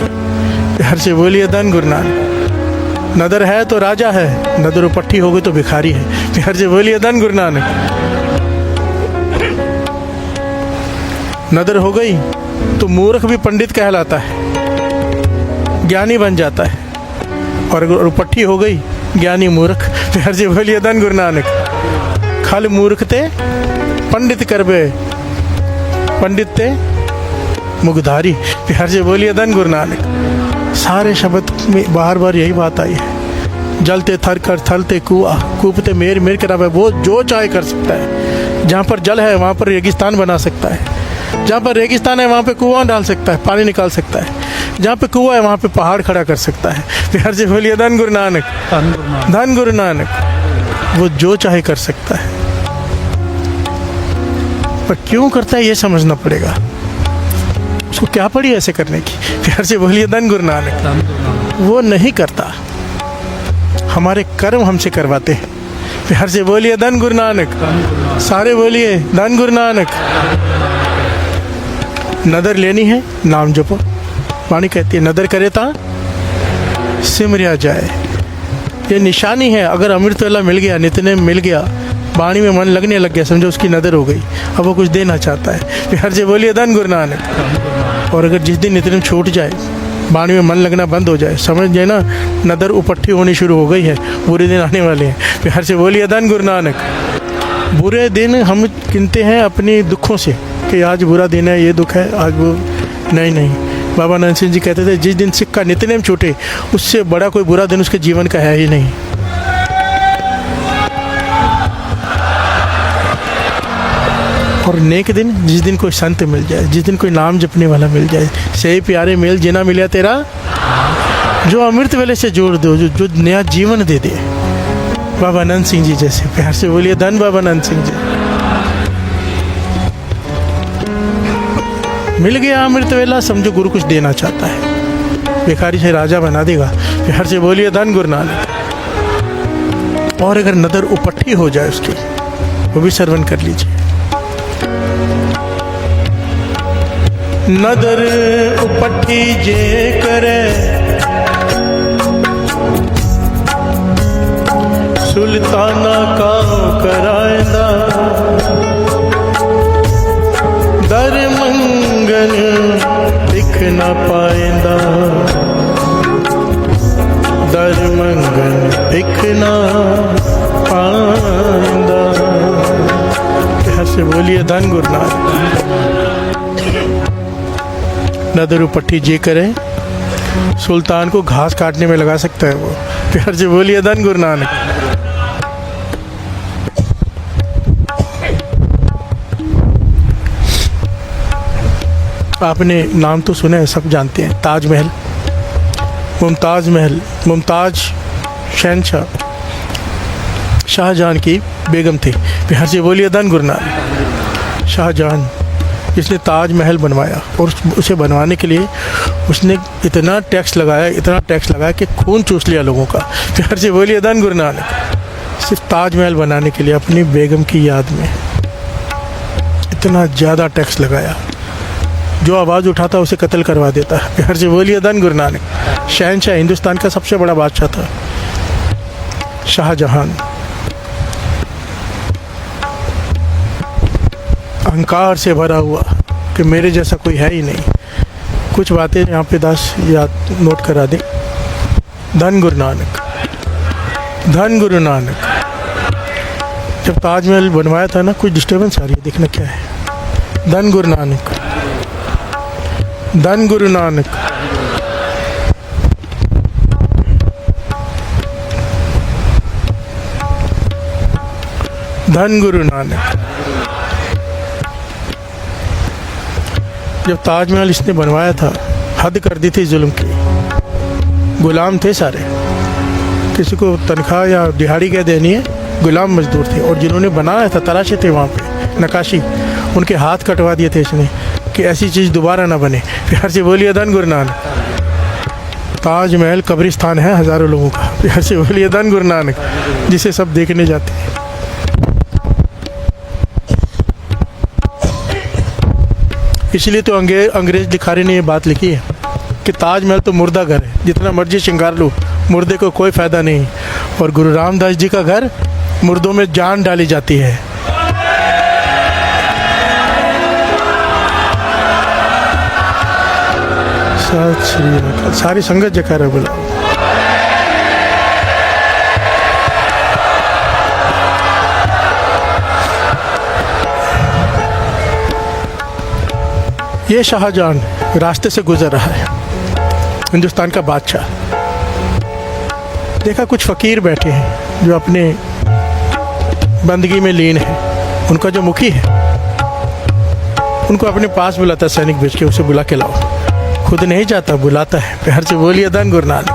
प्यार से बोलिए धन गुरु नानक। नदर है तो राजा है, नदर उपट्ठी हो गई तो भिखारी है। प्यार से बोलिए धन गुरु नानक। नदर हो गई तो मूर्ख भी पंडित कहलाता है, ज्ञानी बन जाता है, और उपट्ठी हो गई ज्ञानी मूर्ख। प्यार से बोलिए धन गुरु नानक। खल मूर्ख ते पंडित करबे, पंडित ते मुगधारी। प्यार से बोलिए धन गुरु नानक। सारे शब्द में बार बार यही बात आई है। जलते थर कर थलते कुआ, कूपते मेर मेर करावे। वो जो चाहे कर सकता है। जहाँ पर जल है वहाँ पर रेगिस्तान बना सकता है, जहाँ पर रेगिस्तान है वहाँ पे कुआं डाल सकता है, पानी निकाल सकता है, जहाँ पे कुआं है वहाँ पे पहाड़ खड़ा कर सकता है। प्यार से बोलिए धन गुरु नानक। धन गुरु नानक। वो जो चाहे कर सकता है, पर क्यों करता है ये समझना पड़ेगा। उसको क्या पड़ी ऐसे करने की? प्यार से बोलिए धन गुरु नानक। वो नहीं करता, हमारे कर्म हमसे करवाते हैं। प्यार से बोलिए धन गुरु नानक, सारे बोलिए धन गुरु नानक। नदर लेनी है, नाम जपो। वाणी कहती है नदर करे ता सिमरिया जाए। ये निशानी है। अगर अमृत वेला मिल गया, नित्यनेम मिल गया, वाणी में मन लगने लग गया, समझो उसकी नदर हो गई। अब वो कुछ देना चाहता है। प्यार से बोलिए धन गुरु नानक। और अगर जिस दिन नित्यनेम छूट जाए, वाणी में मन लगना बंद हो जाए, समझ जाए ना नदर उपट्ठी होनी शुरू हो गई है, बुरे दिन आने वाले हैं। प्यार से बोलिए धन गुरु नानक। बुरे दिन हम गिनते हैं अपने दुखों से कि आज बुरा दिन है, ये दुख है, आज वो। नहीं, बाबा नानक सिंह जी कहते थे जिस दिन सिख का नित्यनेम छूटे, उससे बड़ा कोई बुरा दिन उसके जीवन का है ही नहीं। और नेक दिन, जिस दिन कोई संत मिल जाए, जिस दिन कोई नाम जपने वाला मिल जाए। सही प्यारे मेल जिना मिला तेरा, जो अमृत वेले से जोड़ दो, जो नया जीवन दे दे। बाबा आनंद सिंह जी जैसे। प्यार से बोलिए धन बाबा आनंद सिंह जी। मिल गया अमृत वेला, समझो गुरु कुछ देना चाहता है, भिखारी से राजा बना देगा। प्यार से बोलिए धन गुरु नानक। और अगर नदर उपट्ठी हो जाए उसकी, वो भी श्रवण कर लीजिए। नदर उपट्ठी जे करे, सुल्ताना का करायदा, दर मंगन दिख न पाएंदा, दर मंगन दिख न पाएंदा। प्यार से बोलिए धन गुरु नानक। नदर उपट्ठी जे करे, सुल्तान को घास काटने में लगा सकता है वो। प्यार से बोलिए धन गुरु नानक। आपने नाम तो सुने हैं, सब जानते हैं। ताजमहल, मुमताज शहनशाह शाहजहां की बेगम थी। प्यार से बोलिए धन गुरु नानक। शाहजहां जिसने ताजमहल बनवाया, और उसे बनवाने के लिए उसने इतना टैक्स लगाया कि खून चूस लिया लोगों का। प्यार से बोलिए धन गुरु नानक। सिर्फ ताजमहल बनाने के लिए अपनी बेगम की याद में इतना ज़्यादा टैक्स लगाया, जो आवाज़ उठाता उसे कत्ल करवा देता। प्यार से बोलिए धन गुरु नानक। शहनशाह, हिंदुस्तान का सबसे बड़ा बादशाह था शाहजहां। अहंकार से भरा हुआ कि मेरे जैसा कोई है ही नहीं। कुछ बातें यहाँ पे दास याद नोट करा दें। धन गुरु नानक, धन गुरु नानक। जब ताजमहल बनवाया था ना, कुछ डिस्टर्बेंस आ रही है, देखना क्या है। धन गुरु नानक, धन गुरु नानक। धन गुरु नानक। जब ताजमहल इसने बनवाया था, हद कर दी थी जुल्म की। गुलाम थे सारे, किसी को तनख्वाह या दिहाड़ी क्या देनी है, गुलाम मजदूर थे। और जिन्होंने बनाया था, तराशे थे वहाँ पे नक्काशी, उनके हाथ कटवा दिए थे इसने कि ऐसी चीज़ दोबारा ना बने। प्यार से बोलिए धन गुरु नानक। ताजमहल कब्रिस्तान है हज़ारों लोगों का। प्यार से बोलिए धन गुरु नानक, जिसे सब देखने जाते हैं। इसलिए तो अंग्रेज लिखारी ने ये बात लिखी है कि ताजमहल तो मुर्दा घर है, जितना मर्जी श्रृंगार लो, मुर्दे को कोई फ़ायदा नहीं। और गुरु रामदास जी का घर, मुर्दों में जान डाली जाती है। सत श्री अकाल। सारी संगत जयकारा बोला। ये शाहजहां रास्ते से गुजर रहा है, हिंदुस्तान का बादशाह। देखा कुछ फ़कीर बैठे हैं जो अपने बंदगी में लीन है। उनका जो मुखी है, उनको अपने पास बुलाता, सैनिक भेज के उसे बुला के लाओ। खुद नहीं जाता, बुलाता है। प्यार से बोलिए धन गुरु नानक।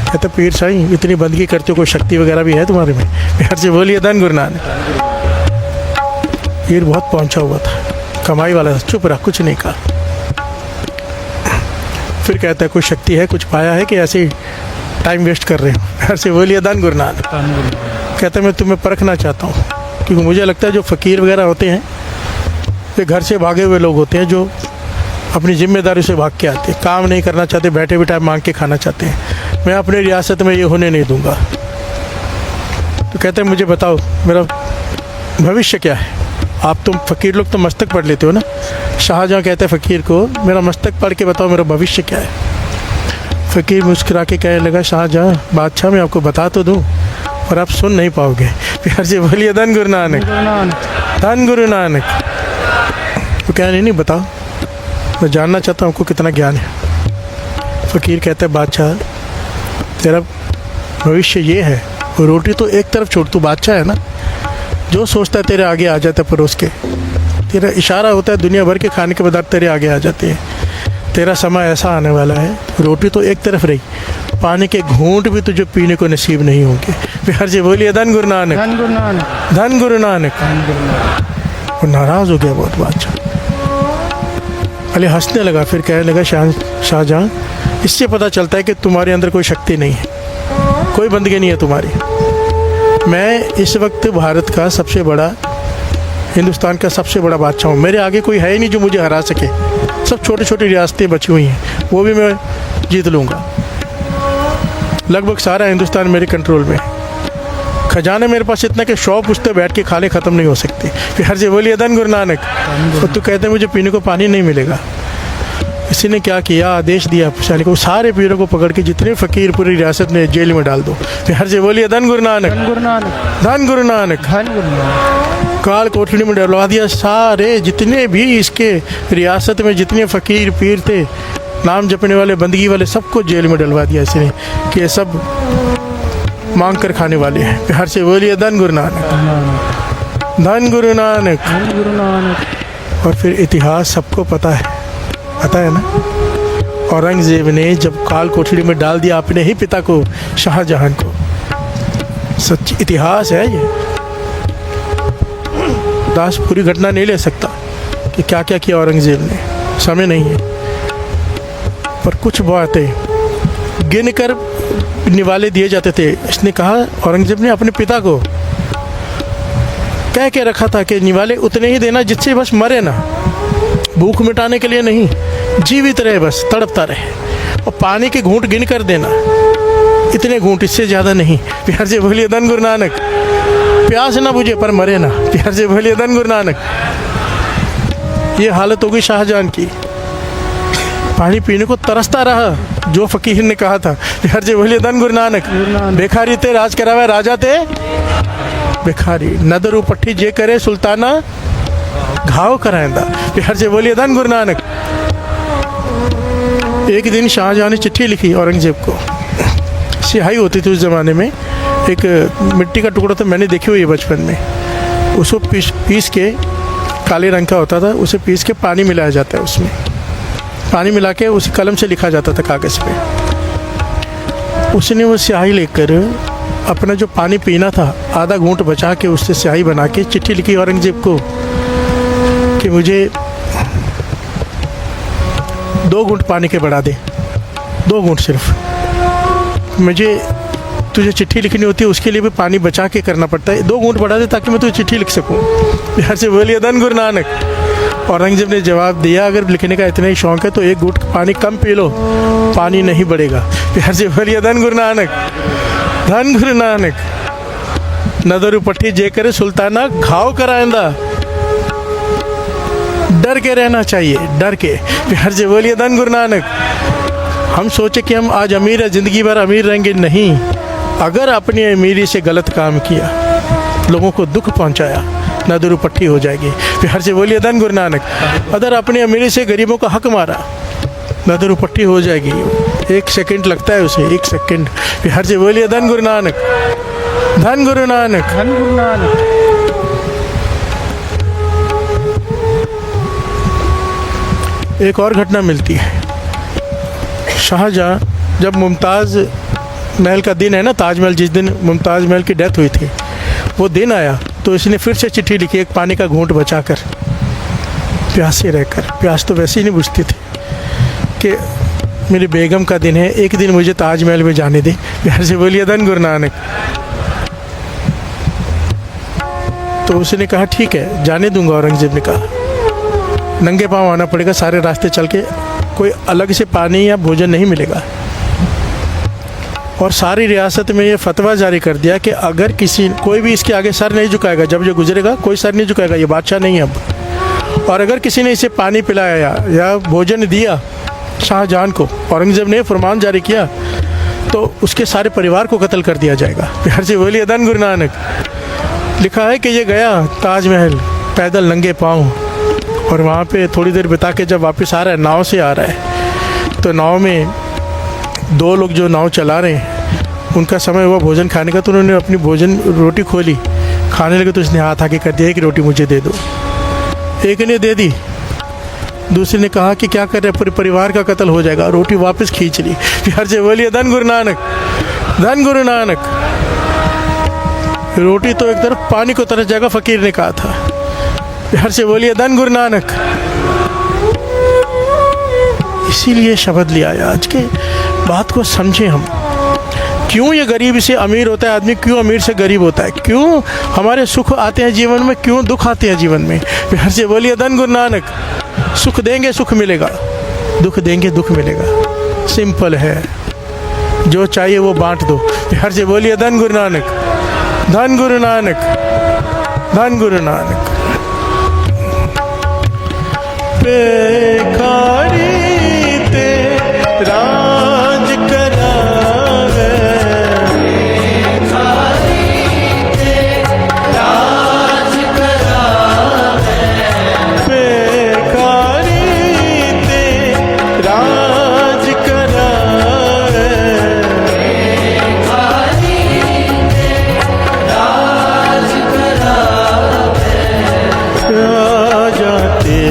कहते पीर साईं, इतनी बंदगी करते हो, कोई शक्ति वगैरह भी है तुम्हारे में? प्यार से बोलिए धन गुरु नानक। पीर बहुत पहुंचा हुआ था, कमाई वाला था, चुप रहा, कुछ नहीं कहा। फिर कहता है कोई शक्ति है, कुछ पाया है कि ऐसे ही टाइम वेस्ट कर रहे हो? घर से बोलिए धन गुरु नानक। कहता है मैं तुम्हें परखना चाहता हूँ, क्योंकि मुझे लगता है जो फ़कीर वगैरह होते हैं ये घर से भागे हुए लोग होते हैं, जो अपनी जिम्मेदारी से भाग के आते हैं, काम नहीं करना चाहते, बैठे बिठाए मांग के खाना चाहते हैं। मैं अपनी रियासत में ये होने नहीं दूंगा। तो कहते हैं मुझे बताओ मेरा भविष्य क्या है। आप तुम फ़कीर लोग तो मस्तक पढ़ लेते हो ना। शाहजहाँ कहते हैं फ़कीर को मेरा मस्तक पढ़ के बताओ मेरा भविष्य क्या है। फ़कीर मुस्कुरा के कहने लगा शाहजहाँ बादशाह मैं आपको बता तो दूँ पर आप सुन नहीं पाओगे। प्यार से बोलिए धन गुरु नानक, धन गुरु नानक। तो क्या नहीं बताओ, मैं जानना चाहता हूँ आपको कितना ज्ञान है। फ़कीर कहता है बादशाह तेरा भविष्य ये है। रोटी तो एक तरफ छोड़, तू बादशाह है ना, जो सोचता है तेरे आगे आ जाता है परोस के। तेरा इशारा होता है दुनिया भर के खाने के पदार्थ तेरे आगे आ जाते हैं। तेरा समय ऐसा आने वाला है, रोटी तो एक तरफ रही, पानी के घूंट भी तुझे पीने को नसीब नहीं होंगे। प्यार से बोलिए धन गुरु नानक, धन गुरु नानक, धन गुरु नानक। वो नाराज़ हो गया बहुत बादशाह। पहले हंसने लगा, फिर कहने लगा शाहजहाँ इससे पता चलता है कि तुम्हारे अंदर कोई शक्ति नहीं है, कोई बंदगी नहीं है तुम्हारी। मैं इस वक्त भारत का सबसे बड़ा, हिंदुस्तान का सबसे बड़ा बादशाह हूँ। मेरे आगे कोई है ही नहीं जो मुझे हरा सके। सब छोटी छोटी रियासतें बची हुई हैं, वो भी मैं जीत लूँगा। लगभग सारा हिंदुस्तान मेरे कंट्रोल में है। खजाने मेरे पास इतना कि 100 पुश्ते बैठ के खाले ख़त्म नहीं हो सकती। फिर से बोलिए धन गुरु नानक। और तू कहते मुझे पीने को पानी नहीं मिलेगा। इसी ने क्या किया, आदेश दिया शाली को सारे पीरों को पकड़ के जितने फ़कीर पूरी रियासत में जेल में डाल दो। फिर से बोलिए धन गुरु नानक, धन गुरु नानक, धन गुरु नानक। धन गुरु नानक। काल कोठरी में डलवा दिया सारे जितने भी इसके रियासत में जितने फ़कीर पीर थे, नाम जपने वाले, बंदगी वाले, सबको जेल में डलवा दिया इसने कि ये सब मांग कर खाने वाले हैं। प्यार से बोलिए धन गुरु नानक, धन गुरु नानक, धन गुरु नानक। और फिर इतिहास सबको पता है ना। औरंगजेब ने जब काल कोठरी में डाल दिया अपने ही पिता को, शाहजहां को, सच्ची इतिहास है ये। दास पूरी घटना नहीं ले सकता कि क्या क्या किया औरंगजेब ने, समय नहीं है। पर कुछ बातें गिन कर निवाले दिए जाते थे। इसने कहा, औरंगजेब ने अपने पिता को कह के रखा था कि निवाले उतने ही देना जिससे बस मरे ना, भूख मिटाने के लिए नहीं, जीवित रहे, बस तड़पता रहे। और पानी के घूंट गिन कर देना, इतने घूंट, इससे ज़्यादा नहीं। प्यार से बोलिए धन गुरु नानक। प्यास ना बुझे पर मरे ना। प्यार से बोलिए धन गुरु नानक। ये हालत हो गई शाहजहां की, पानी पीने को तरसता रहा जो फ़कीर ने कहा था। प्यार से बोलिए धन गुरु नानक। भिखारी ते राज करावे, राजा ते भिखारी। नदरू पट्टी जे करे सुल्ताना घाव कराएंदा। प्यार से बोलिए धन गुरु नानक। एक दिन शाहजहां ने चिट्ठी लिखी औरंगजेब को। स्याही होती थी उस ज़माने में, एक मिट्टी का टुकड़ा तो मैंने देखी हुई है बचपन में। उसको पीस के, काले रंग का होता था, उसे पीस के पानी मिलाया जाता है, उसमें पानी मिला के उस कलम से लिखा जाता था कागज़ पे। उसने वो स्याही लेकर अपना जो पानी पीना था आधा घूंट बचा के उससे स्याही बना के चिट्ठी लिखी औरंगजेब को कि मुझे 2 घूंट पानी के बढ़ा दे, 2 घूंट सिर्फ। मुझे तुझे चिट्ठी लिखनी होती है उसके लिए भी पानी बचा के करना पड़ता है, 2 घूंट बढ़ा दे ताकि मैं तुझे चिट्ठी लिख सकूँ। प्यार से बोलिए धन गुरु नानक। औरंगजेब ने जवाब दिया, अगर लिखने का इतना ही शौक है तो 1 घूंट पानी कम पी लो, पानी नहीं बढ़ेगा। प्यार से बोलिए धन गुरु नानक, धन गुरु नानक। नदरू पट्टी जे करे सुल्ताना घाव कराएंदा। डर के रहना चाहिए, डर के। प्यार से बोलिए धन गुरु नानक। हम सोचे कि हम आज अमीर है, ज़िंदगी भर अमीर रहेंगे, नहीं। अगर अपनी अमीरी से गलत काम किया, लोगों को दुख पहुंचाया, नदरू पट्टी हो जाएगी। प्यार से बोलिए धन गुरु नानक। अगर अपनी अमीरी से गरीबों का हक मारा, नदरू पट्टी हो जाएगी। 1 सेकंड लगता है उसे, 1 सेकंड। प्यार से बोलिए धन गुरु नानक, धन गुरु नानक, धन गुरु नानक। एक और घटना मिलती है। शाहजहां जब मुमताज़ महल का दिन है ना, ताजमहल, जिस दिन मुमताज़ महल की डेथ हुई थी, वो दिन आया तो इसने फिर से चिट्ठी लिखी, एक पानी का घूंट बचाकर, प्यासे रहकर। प्यास तो वैसे ही नहीं बुझती थी कि मेरी बेगम का दिन है, एक दिन मुझे ताजमहल में जाने दे। प्यार से बोलिए धन गुरु नानक। तो उसने कहा ठीक है जाने दूंगा। औरंगजेब ने कहा नंगे पांव आना पड़ेगा, सारे रास्ते चल के, कोई अलग से पानी या भोजन नहीं मिलेगा। और सारी रियासत में ये फतवा जारी कर दिया कि अगर कोई भी इसके आगे सर नहीं झुकाएगा, जब जो गुजरेगा कोई सर नहीं झुकाएगा, ये बादशाह नहीं है अब। और अगर किसी ने इसे पानी पिलाया या भोजन दिया शाहजहां को, औरंगजेब ने फरमान जारी किया, तो उसके सारे परिवार को कत्ल कर दिया जाएगा। प्यार से बोलिए धन गुरु नानक। लिखा है कि ये गया ताजमहल पैदल नंगे पाँव, और वहाँ पे थोड़ी देर बिता के जब वापस आ रहा है, नाव से आ रहा है, तो नाव में दो लोग जो नाव चला रहे हैं उनका समय हुआ भोजन खाने का, तो उन्होंने अपनी रोटी खोली, खाने लगे तो उसने हाथ आगे कर दिया कि रोटी मुझे दे दो। एक ने दे दी, दूसरे ने कहा कि क्या कर रहे, पूरे परिवार का कत्ल हो जाएगा, रोटी वापस खींच ली। प्यार से बोलिए धन गुरु नानक, धन गुरु नानक। रोटी तो एक तरफ पानी को तरस जाएगा, फकीर ने कहा था। प्यार से बोलिए धन गुरु नानक। इसीलिए शब्द लिया है। आज के बात को समझें हम, क्यों ये गरीब से अमीर होता है आदमी, क्यों अमीर से गरीब होता है, क्यों हमारे सुख आते हैं जीवन में, क्यों दुख आते हैं जीवन में। प्यार से बोलिए धन गुरु नानक। सुख देंगे सुख मिलेगा, दुख देंगे दुख मिलेगा, सिंपल है। जो चाहिए वो बांट दो। प्यार से बोलिए धन गुरु नानक, धन गुरु नानक, धन गुरु नानक। बेकारी ते राज करावे, बेकारी ते राज करावे, बेकारी ते राज करावे, बेकारी ते राज करावे, राजा ते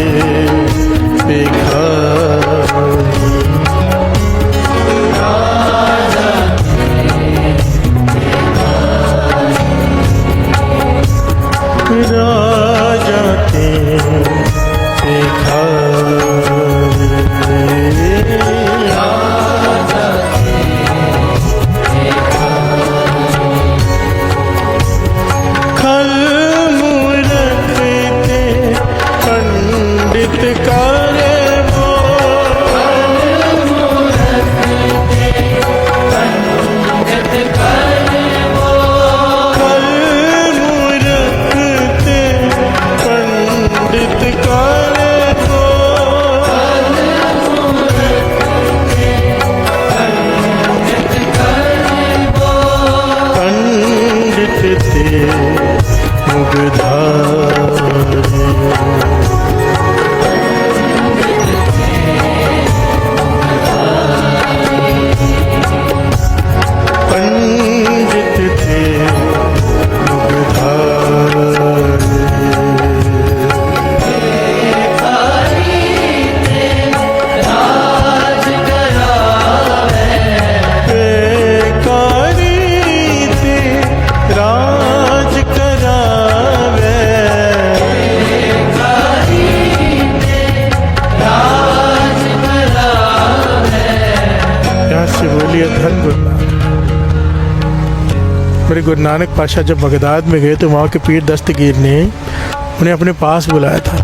मेरे गुरु नानक पाशा जब बगदाद में गए तो वहाँ के पीर दस्तगीर ने उन्हें अपने पास बुलाया था।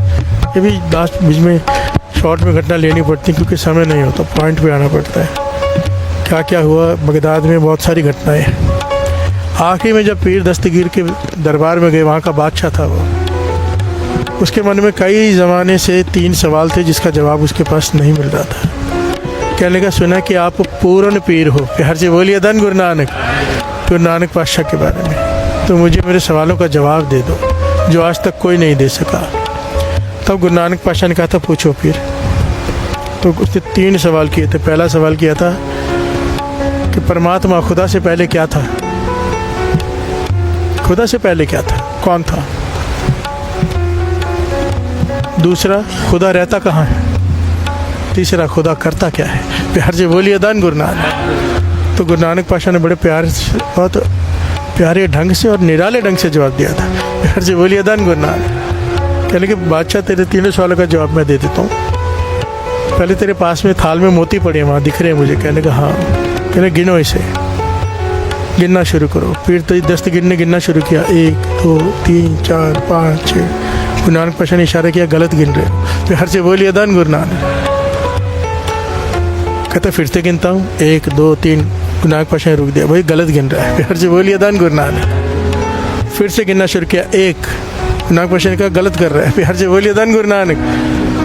ये भी लास्ट बीच में शॉर्ट में घटना लेनी पड़ती क्योंकि समय नहीं होता, पॉइंट पे आना पड़ता है। क्या क्या हुआ बगदाद में, बहुत सारी घटनाएं। आखिरी में जब पीर दस्तगीर के दरबार में गए, वहाँ का बादशाह था वो, उसके मन में कई ज़माने से 3 सवाल थे जिसका जवाब उसके पास नहीं मिल रहा था। कहने का सुना कि आप पूर्ण पीर हो। प्यार से बोलिए धन गुरु नानक, गुरु नानक पातशाह के बारे में, तो मुझे मेरे सवालों का जवाब दे दो जो आज तक कोई नहीं दे सका। तब गुरु नानक पातशाह ने कहा था पूछो पीर। तो उसने 3 सवाल किए थे। पहला सवाल किया था कि परमात्मा खुदा से पहले क्या था, खुदा से पहले क्या था, कौन था। दूसरा, खुदा रहता कहाँ है। तीसरा, खुदा करता क्या है। प्यार से बोलिए धन गुरु नानक। तो गुरु नानक पातशाह ने बड़े प्यार से, बहुत प्यारे ढंग से और निराले ढंग से जवाब दिया था। प्यार से बोलिए धन गुरु नानक। कहने कि बादशाह तेरे 3 सवालों का जवाब मैं दे देता हूँ। पहले तेरे पास में थाल में मोती पड़े हैं, वहाँ दिख रहे हैं मुझे। कहने का हाँ। कहने गिनो इसे, गिनना शुरू करो। फिर तो 10 गिनना शुरू किया, 1 2 3 4 5 6। गुरु नानक पाशा ने इशारा किया गलत गिन रहे हो। फिर हर से बोलिए धन गुरु नानक। कहता फिर से गिनता हूँ, 1 2 3। गुरु नानक पाशा ने रुक दिया, भाई गलत गिन रहा है। फिर हर से बोलिए धन गुरु नानक। फिर से गिनना शुरू किया, 1। गुरु नानक पाशा ने कहा गलत कर रहा है। फिर हर से बोलिए धन गुरु नानक।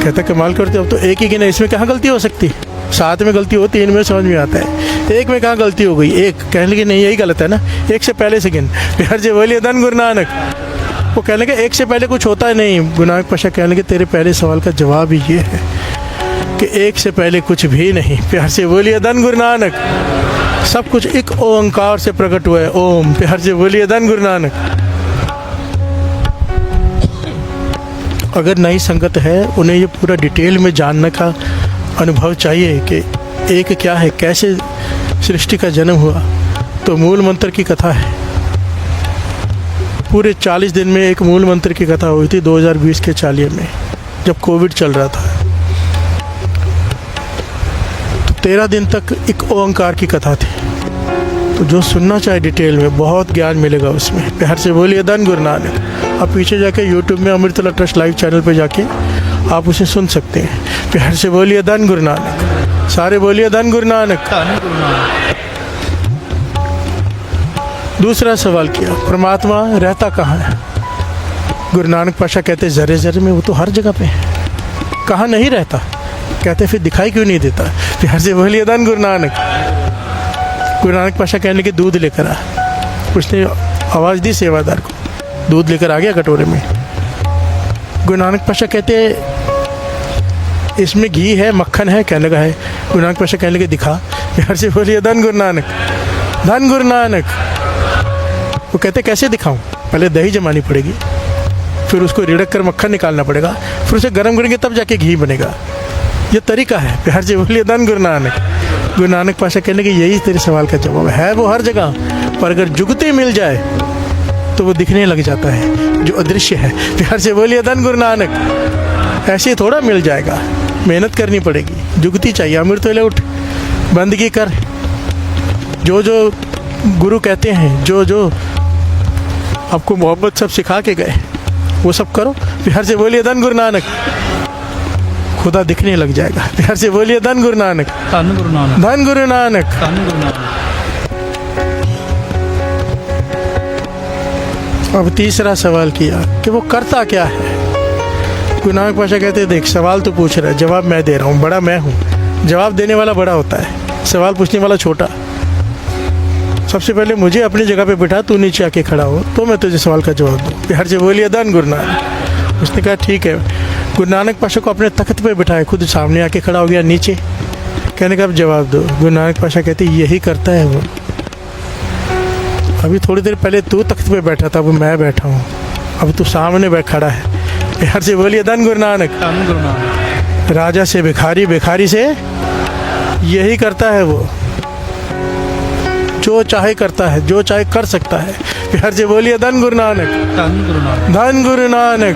कहता कमाल करते, अब तो एक ही गिना, इसमें कहाँ गलती हो सकती? 7 में गलती होती है, 3 में समझ में आता है, 1 में कहाँ गलती हो गई? 1 कहने लगे नहीं यही गलत है ना, 1 से पहले से गिन। फिर हर से बोलिए धन गुरु नानक। वो कहने लगे 1 से पहले कुछ होता है नहीं। गुरु नानक पाशा कहने लगे तेरे पहले सवाल का जवाब ही ये है कि 1 से पहले कुछ भी नहीं। प्यार से बोलिए धन गुरु नानक। सब कुछ एक ओंकार से प्रकट हुआ है, ओम। प्यार से बोलिए धन गुरु नानक। अगर नई संगत है, उन्हें ये पूरा डिटेल में जानने का अनुभव चाहिए कि एक क्या है, कैसे सृष्टि का जन्म हुआ, तो मूल मंत्र की कथा है। पूरे 40 दिन में एक मूल मंत्र की कथा हुई थी 2020 के चालिये में, जब कोविड चल रहा था। तो 13 दिन तक एक ओंकार की कथा थी। तो जो सुनना चाहे डिटेल में, बहुत ज्ञान मिलेगा उसमें। प्यार से बोलिए धन गुरु नानक। आप पीछे जाके यूट्यूब में अमृतला ट्रस्ट लाइव चैनल पे जाके आप उसे सुन सकते हैं। प्यार से बोलिए धन गुरु नानक। सारे बोलिए धन गुरु नानक। दूसरा सवाल किया, परमात्मा रहता कहाँ है? गुरु नानक पाशा कहते जरे जरे में, वो तो हर जगह पे है, कहाँ नहीं रहता? कहते फिर दिखाई क्यों नहीं देता? प्यार से बोलिए धन गुरु नानक। गुरु नानक पाशा कहने के दूध लेकर आ। उसने आवाज़ दी सेवादार को, दूध लेकर आ गया कटोरे में। गुरु नानक पाशा कहते इसमें घी है, मक्खन है? कहने लगा है। गुरु नानक पाशा कहने लगे दिखा। प्यार से बोलिए धन गुरु नानक। धन गुरु नानक। वो कहते कैसे दिखाऊं? पहले दही जमानी पड़ेगी, फिर उसको रिड़क कर मक्खन निकालना पड़ेगा, फिर उसे गर्म करेंगे तब जाके घी बनेगा। ये तरीका है। प्यार से बोलिए धन गुरु नानक। गुरु नानक पाशा कहने के यही तेरे सवाल का जवाब है। वो हर जगह, पर अगर जुगती मिल जाए तो वो दिखने लग जाता है, जो अदृश्य है। प्यार से बोलिए धन गुरु नानक। ऐसे थोड़ा मिल जाएगा, मेहनत करनी पड़ेगी, जुगती चाहिए। अमृत वेले उठ, बंदगी कर, जो जो गुरु कहते हैं, जो जो आपको मोहब्बत सब सिखा के गए, वो सब करो। प्यार से बोलिए धन गुरु नानक। खुदा दिखने लग जाएगा। प्यार से बोलिए धन गुरु नानक। धन गुरु नानक। धन गुरु नानक। धन गुरु नानक। अब तीसरा सवाल किया कि वो करता क्या है? गुरु नानक पाशा कहते देख, सवाल तो पूछ रहा है, जवाब मैं दे रहा हूँ, बड़ा मैं हूँ। जवाब देने वाला बड़ा होता है, सवाल पूछने वाला छोटा। सबसे पहले मुझे अपनी जगह पे बिठा, तू नीचे आके खड़ा हो, तो मैं तुझे सवाल का जवाब दूँ। प्यार से बोलिए धन गुरु नानक। उसने कहा ठीक है। गुरु नानक पाशा को अपने तख्त पे बिठाए, खुद सामने आके खड़ा हो गया नीचे। कहने का अब जवाब दो। गुरु नानक पाशा कहते यही करता है वो। अभी थोड़ी देर पहले तू तख्त पे बैठा था, अब मैं बैठा हूँ, अब तू सामने बैठ खड़ा है। प्यार से बोलिए धन गुरु नानक। धन गुरु नानक। राजा से भिखारी, भिखारी से यही करता है वो। जो चाहे करता है, जो चाहे कर सकता है। प्यार से बोलिए धन गुरु नानक। धन गुरु नानक। धन गुरु नानक।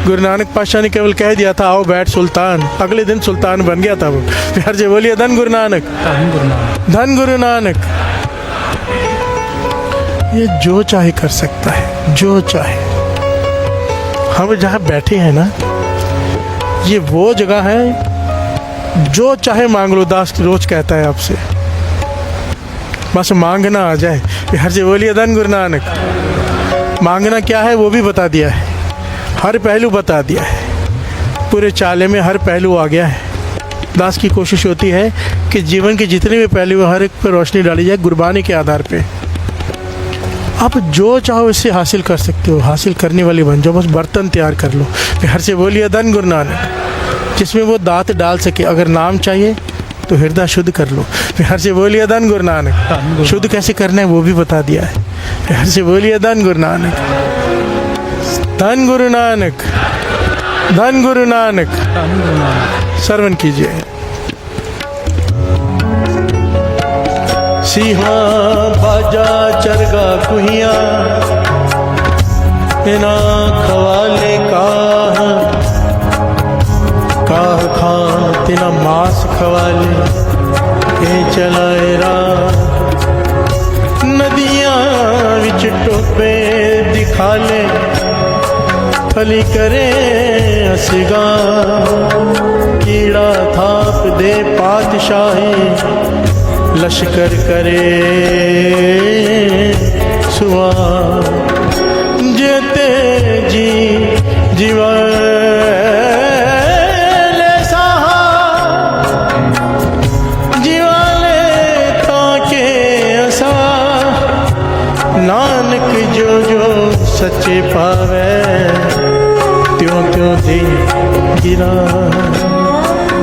गुरु नानक पाशा ने केवल कह दिया था आओ बैठ सुल्तान, अगले दिन सुल्तान बन गया था वो। प्यार से बोलिए धन गुरु नानक। धन गुरु नानक। धन गुरु नानक। ये जो चाहे कर सकता है, जो चाहे। हम जहाँ बैठे हैं ना, ये वो जगह है जो चाहे मांग लो। दास रोज कहता है आपसे, बस मांगना आ जाए। प्यार से बोलिए धन गुरु नानक। मांगना क्या है वो भी बता दिया है, हर पहलू बता दिया है। पूरे चाले में हर पहलू आ गया है। दास की कोशिश होती है कि जीवन के जितने भी पहलू हर एक पर रोशनी डाली जाए गुरबानी के आधार पे। आप जो चाहो इससे हासिल कर सकते हो, हासिल करने वाले बन जाओ। बस बर्तन तैयार कर लो। प्यार से बोलिए धन गुरु नानक। जिसमें वो दांत डाल सके। अगर नाम चाहिए तो हृदय शुद्ध कर लो। प्यार से बोलिए धन गुरु नानक। शुद्ध कैसे करना है वो भी बता दिया है। प्यार से बोलिए धन गुरु नानक। धन गुरु नानक। धन गुरु नानक। धन गुरु नानक। श्रवण कीजिए। सिंहा बाजा चरगा कुहिया, इना खवाले का खान तिना मांस खवाले के चलाए राह नदियां विच टोपे दिखा ले फली करे असगा कीड़ा थाप दे पातशाही लश्कर करे सुआ जेते जी जीवा नानक जो जो सच्चे पावे त्यों त्यों दे गिरा।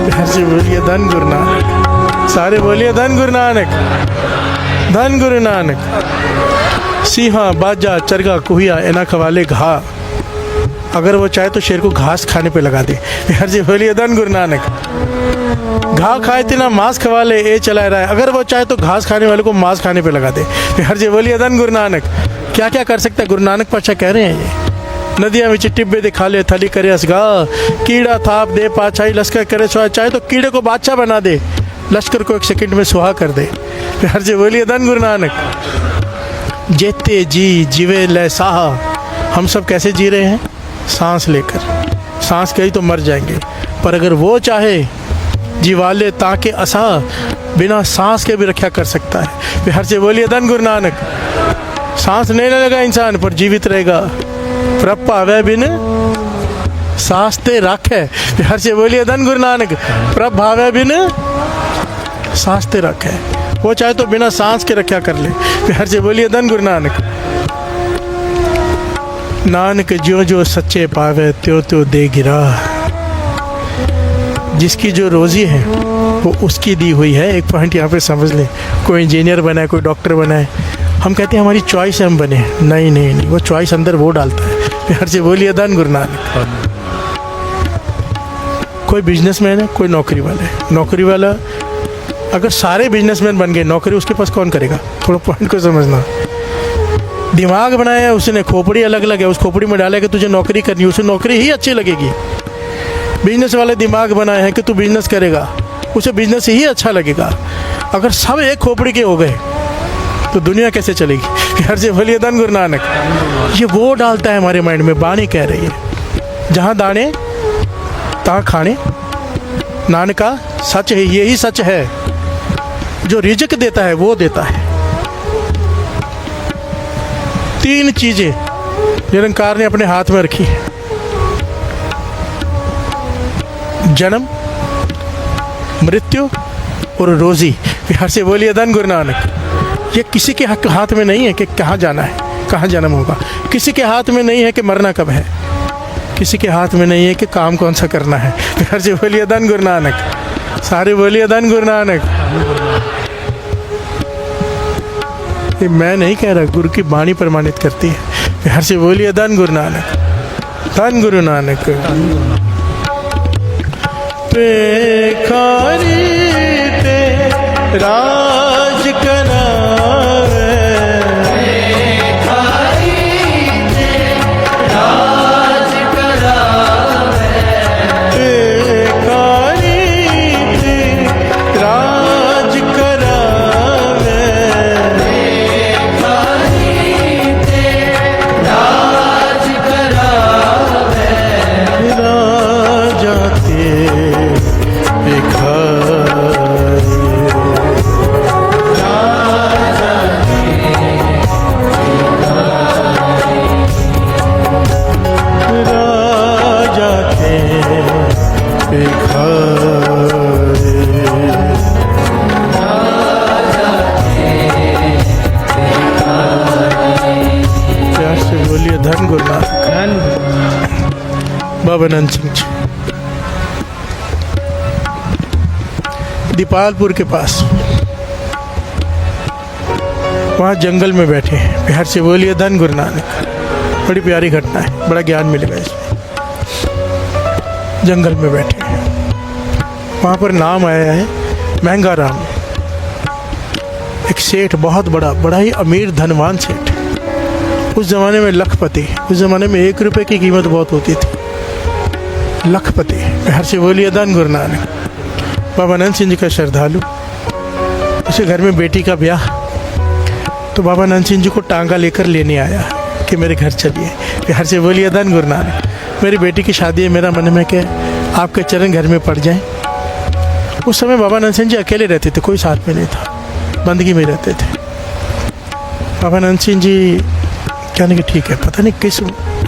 प्यार से बोलिए धन गुरु नानक, सारे बोलिए धन गुरु नानक, धन गुरु नानक। सिंहा बाजा चरगा कुहिया इना खवाले घा, अगर वो चाहे तो शेर को घास खाने पे लगा दे। प्यार से बोलिए धन गुरु नानक। घा खाए तिना मांस खवाले ए चला रहा है, अगर वो चाहे तो घास खाने वाले को मांस खाने पे लगा दे। हर जी बोलिए धन गुरु नानक। क्या क्या कर सकता है गुरु नानक पातशाह कह रहे हैं ये। नदियां में टिब्बे दिखा ले थली करे असगा कीड़ा थाप दे पातशाही लश्कर करे सुहा, चाहे तो कीड़े को बादशाह बना दे, लश्कर को 1 सेकंड में सुहा कर दे। हर जी बोलिए धन गुरु नानक। जेते जी जीवे ले साहा, हम सब कैसे जी रहे हैं? सांस लेकर, सांस गई तो मर जाएंगे, पर अगर वो चाहे जीवाले ताकि असा बिना सांस के भी रक्षा कर सकता है। हर से बोलिए धन गुरु नानक। सांस नहीं लगेगा इंसान पर जीवित रहेगा, प्रभ भावे बिन सांस ते रख है। हर से बोलिए धन गुरु नानक। प्रभ भावे बिन सांस ते रख है, वो चाहे तो बिना सांस के रक्षा कर ले। हर से बोलिए धन गुरु नानक। नानक जो जो सच्चे पावे त्यो त्यो दे गिरा। जिसकी जो रोज़ी है वो उसकी दी हुई है। एक पॉइंट यहाँ पे समझ लें, कोई इंजीनियर बना है, कोई डॉक्टर बना है, हम कहते हैं हमारी चॉइस है हम बने। नहीं नहीं नहीं, वो चॉइस अंदर वो डालता है। हर से बोलिए धन गुरु नानक। कोई बिजनेसमैन है, कोई नौकरी वाला है। नौकरी वाला अगर सारे बिजनेसमैन बन गए, नौकरी उसके पास कौन करेगा? थोड़ा पॉइंट को समझना। दिमाग बनाया उसने, खोपड़ी अलग अलग है, उस खोपड़ी में डाला कि तुझे नौकरी करनी है, उसे नौकरी ही अच्छी लगेगी। बिजनेस वाले दिमाग बनाए हैं कि तू बिजनेस करेगा, उसे बिजनेस ही अच्छा लगेगा। अगर सब एक खोपड़ी के हो गए तो दुनिया कैसे चलेगी? हर से बोलिए धन गुरु नानक। ये वो डालता है हमारे माइंड में, बानी कह रही है, जहाँ दाने तहाँ खाने। नानका सच है, यही सच है। जो रिज़्क देता है वो देता है। 3 चीजें निरंकार ने अपने हाथ में रखी है, जन्म, मृत्यु और रोजी। बिहार से बोलिए धन गुरु नानक। ये किसी के हाथ में नहीं है कि कहाँ जाना है, कहाँ जन्म होगा। किसी के हाथ में नहीं है कि मरना कब है। किसी के हाथ में नहीं है कि काम कौन सा करना है। बिहार से बोलिए धन गुरु नानक। सारे बोलिए धन गुरु नानक। ये मैं नहीं कह रहा, गुरु की वाणी प्रमाणित करती है। बिहार से बोलिए धन गुरु नानक, धन गुरु नानक। पेखारी ते राज करावे, पेखारी ते राज करावे, पेखारी ते राज करावे, पेखारी ते राज करावे, राजा ते बोलिए धन गुरु नानक। बाबा नंद सिंह जी दीपालपुर के पास, वहाँ जंगल में बैठे हैं। बिहार से बोलिए धन गुरु नानक। बड़ी प्यारी घटना है, बड़ा ज्ञान मिलेगा इसमें। जंगल में बैठे हैं, वहाँ पर नाम आया है महंगा राम। एक सेठ, बहुत बड़ा ही अमीर धनवान सेठ। उस ज़माने में लखपति, उस ज़माने में 1 रुपये की कीमत बहुत होती थी। लखपति। बिहार से बोलिए धन गुरु नानक। बाबा नंद सिंह जी का श्रद्धालु, उसे घर में बेटी का ब्याह, तो बाबा नंद सिंह जी को टांगा लेकर लेने आया कि मेरे घर चलिए। बिहार से बोलिए धन गुरु नानक, मेरी बेटी की शादी है, मेरा मन में कि आपके चरण घर में पड़ जाएं। उस समय बाबा नंद सिंह जी अकेले रहते थे, कोई साथ में नहीं था, बंदगी में रहते थे। बाबा नंद सिंह जी कहने कि ठीक है, पता नहीं किस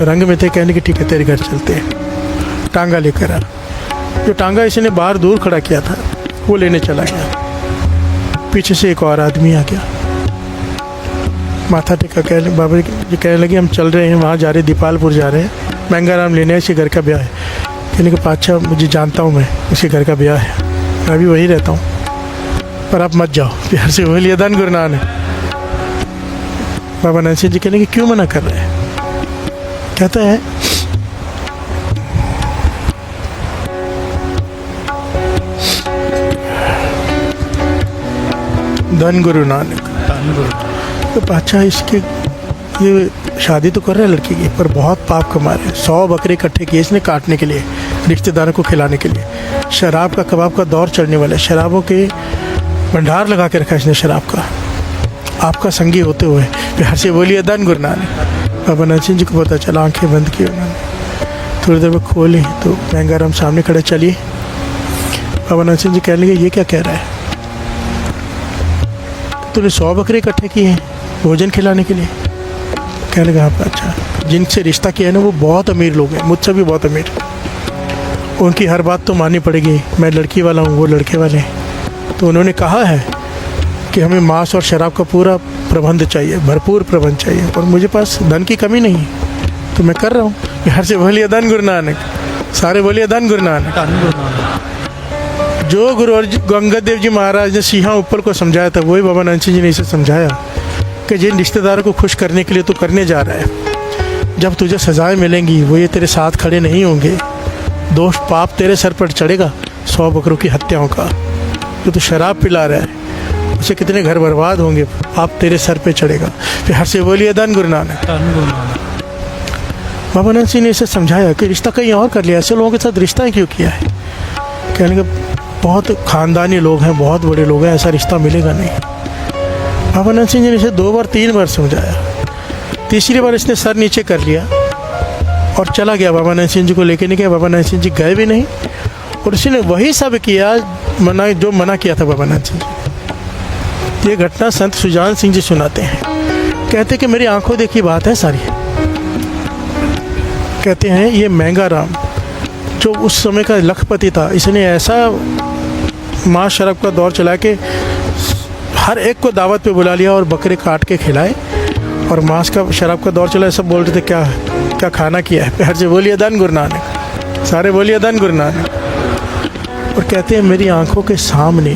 रंग में थे, कहने कि ठीक है तेरे घर चलते हैं, टांगा लेकर आ। जो टांगा इसने बाहर दूर खड़ा किया था वो लेने चला गया। पीछे से एक और आदमी आ गया, माथा टेका, कहने बाबा जी कहने लगे हम चल रहे हैं, वहाँ जा रहे, दीपालपुर जा रहे हैं, महंगाराम लेने हैं, इसी घर का ब्याह है। कहने के पाछा मुझे जानता हूँ, मैं उसी घर का ब्याह है, मैं भी वही रहता हूँ, पर आप मत जाओ। प्यार से बोलिए धन गुरु नानक। बाबा नंद सिंह जी कहने कि क्यों मना कर रहे हैं? कहता है धन गुरु नानक। धन गुरु। तो पाछा इसके ये शादी तो कर रहे हैं लड़की की, पर बहुत पाप कमा रहे हैं। 100 बकरे इकट्ठे किए इसने काटने के लिए, रिश्तेदारों को खिलाने के लिए। शराब का कबाब का दौर चढ़ने वाला है, शराबों के भंडार लगा के रखा इसने शराब का, आपका संगी होते हुए। प्यार से बोलिए धन गुरु नानक। बाबा नंद सिंह जी को पता चला, आंखें बंद की उन्होंने, थोड़ी देर में खोली तो महंगाराम सामने खड़े, चलिए। बाबा नंद सिंह जी कहने लगे ये क्या कह रहा है? तूने 100 बकरे इकट्ठे किए हैं भोजन खिलाने के लिए? कहने लगा अच्छा, जिनसे रिश्ता किया है ना वो बहुत अमीर लोग हैं, मुझसे भी बहुत अमीर, उनकी हर बात तो माननी पड़ेगी, मैं लड़की वाला हूँ, वो लड़के वाले हैं। तो उन्होंने कहा है कि हमें मांस और शराब का पूरा प्रबंध चाहिए, भरपूर प्रबंध चाहिए, और मुझे पास धन की कमी नहीं है, तो मैं कर रहा हूँ। बिहार से बोलिए धन गुरु नानक, सारे बोलिए धन गुरु नानक। धन गुरु नानक। जो गुरु अंगद देव जी महाराज ने सिंहा ऊपर को समझाया था, वही बाबा नंद सिंह जी ने इसे समझाया कि जिन रिश्तेदारों को खुश करने के लिए तू करने जा रहा है, जब तुझे सजाएं मिलेंगी वो ये तेरे साथ खड़े नहीं होंगे, दोष पाप तेरे सर पर चढ़ेगा। 100 बकरों की हत्याओं का जो तू शराब पिला रहा है, उसे कितने घर बर्बाद होंगे, पाप तेरे सर पे चढ़ेगा। फिर हर से बोलिए धन गुरु नानक। धन गुरु नानक। बाबा नंद सिंह ने इसे समझाया कि रिश्ता कहीं और कर लिया, ऐसे लोगों के साथ रिश्ता क्यों किया है? कहने के बहुत खानदानी लोग हैं, बहुत बड़े लोग हैं, ऐसा रिश्ता मिलेगा नहीं। बाबा नंद सिंह जी ने इसे 2 बार 3 बार समझाया, तीसरी बार इसने सर नीचे कर लिया और चला गया। बाबा नंद सिंह जी को लेके नहीं गया, बाबा नंद सिंह जी गए भी नहीं, और उसने वही सब किया जो मना किया था बाबा नंद सिंह जी। ये घटना संत सुजान सिंह जी सुनाते हैं, कहते कि मेरी आंखों देखी बात है सारी। कहते हैं ये महंगाराम जो उस समय का लखपति था, इसने ऐसा मांस शराब का दौर चला के हर एक को दावत पे बुला लिया और बकरे काट के खिलाए, और मांस का शराब का दौर चला। सब बोल रहे थे क्या क्या खाना किया है? प्यार से बोलिए धन गुरु नानक, सारे बोलिए धन गुरु नानक। और कहते हैं मेरी आंखों के सामने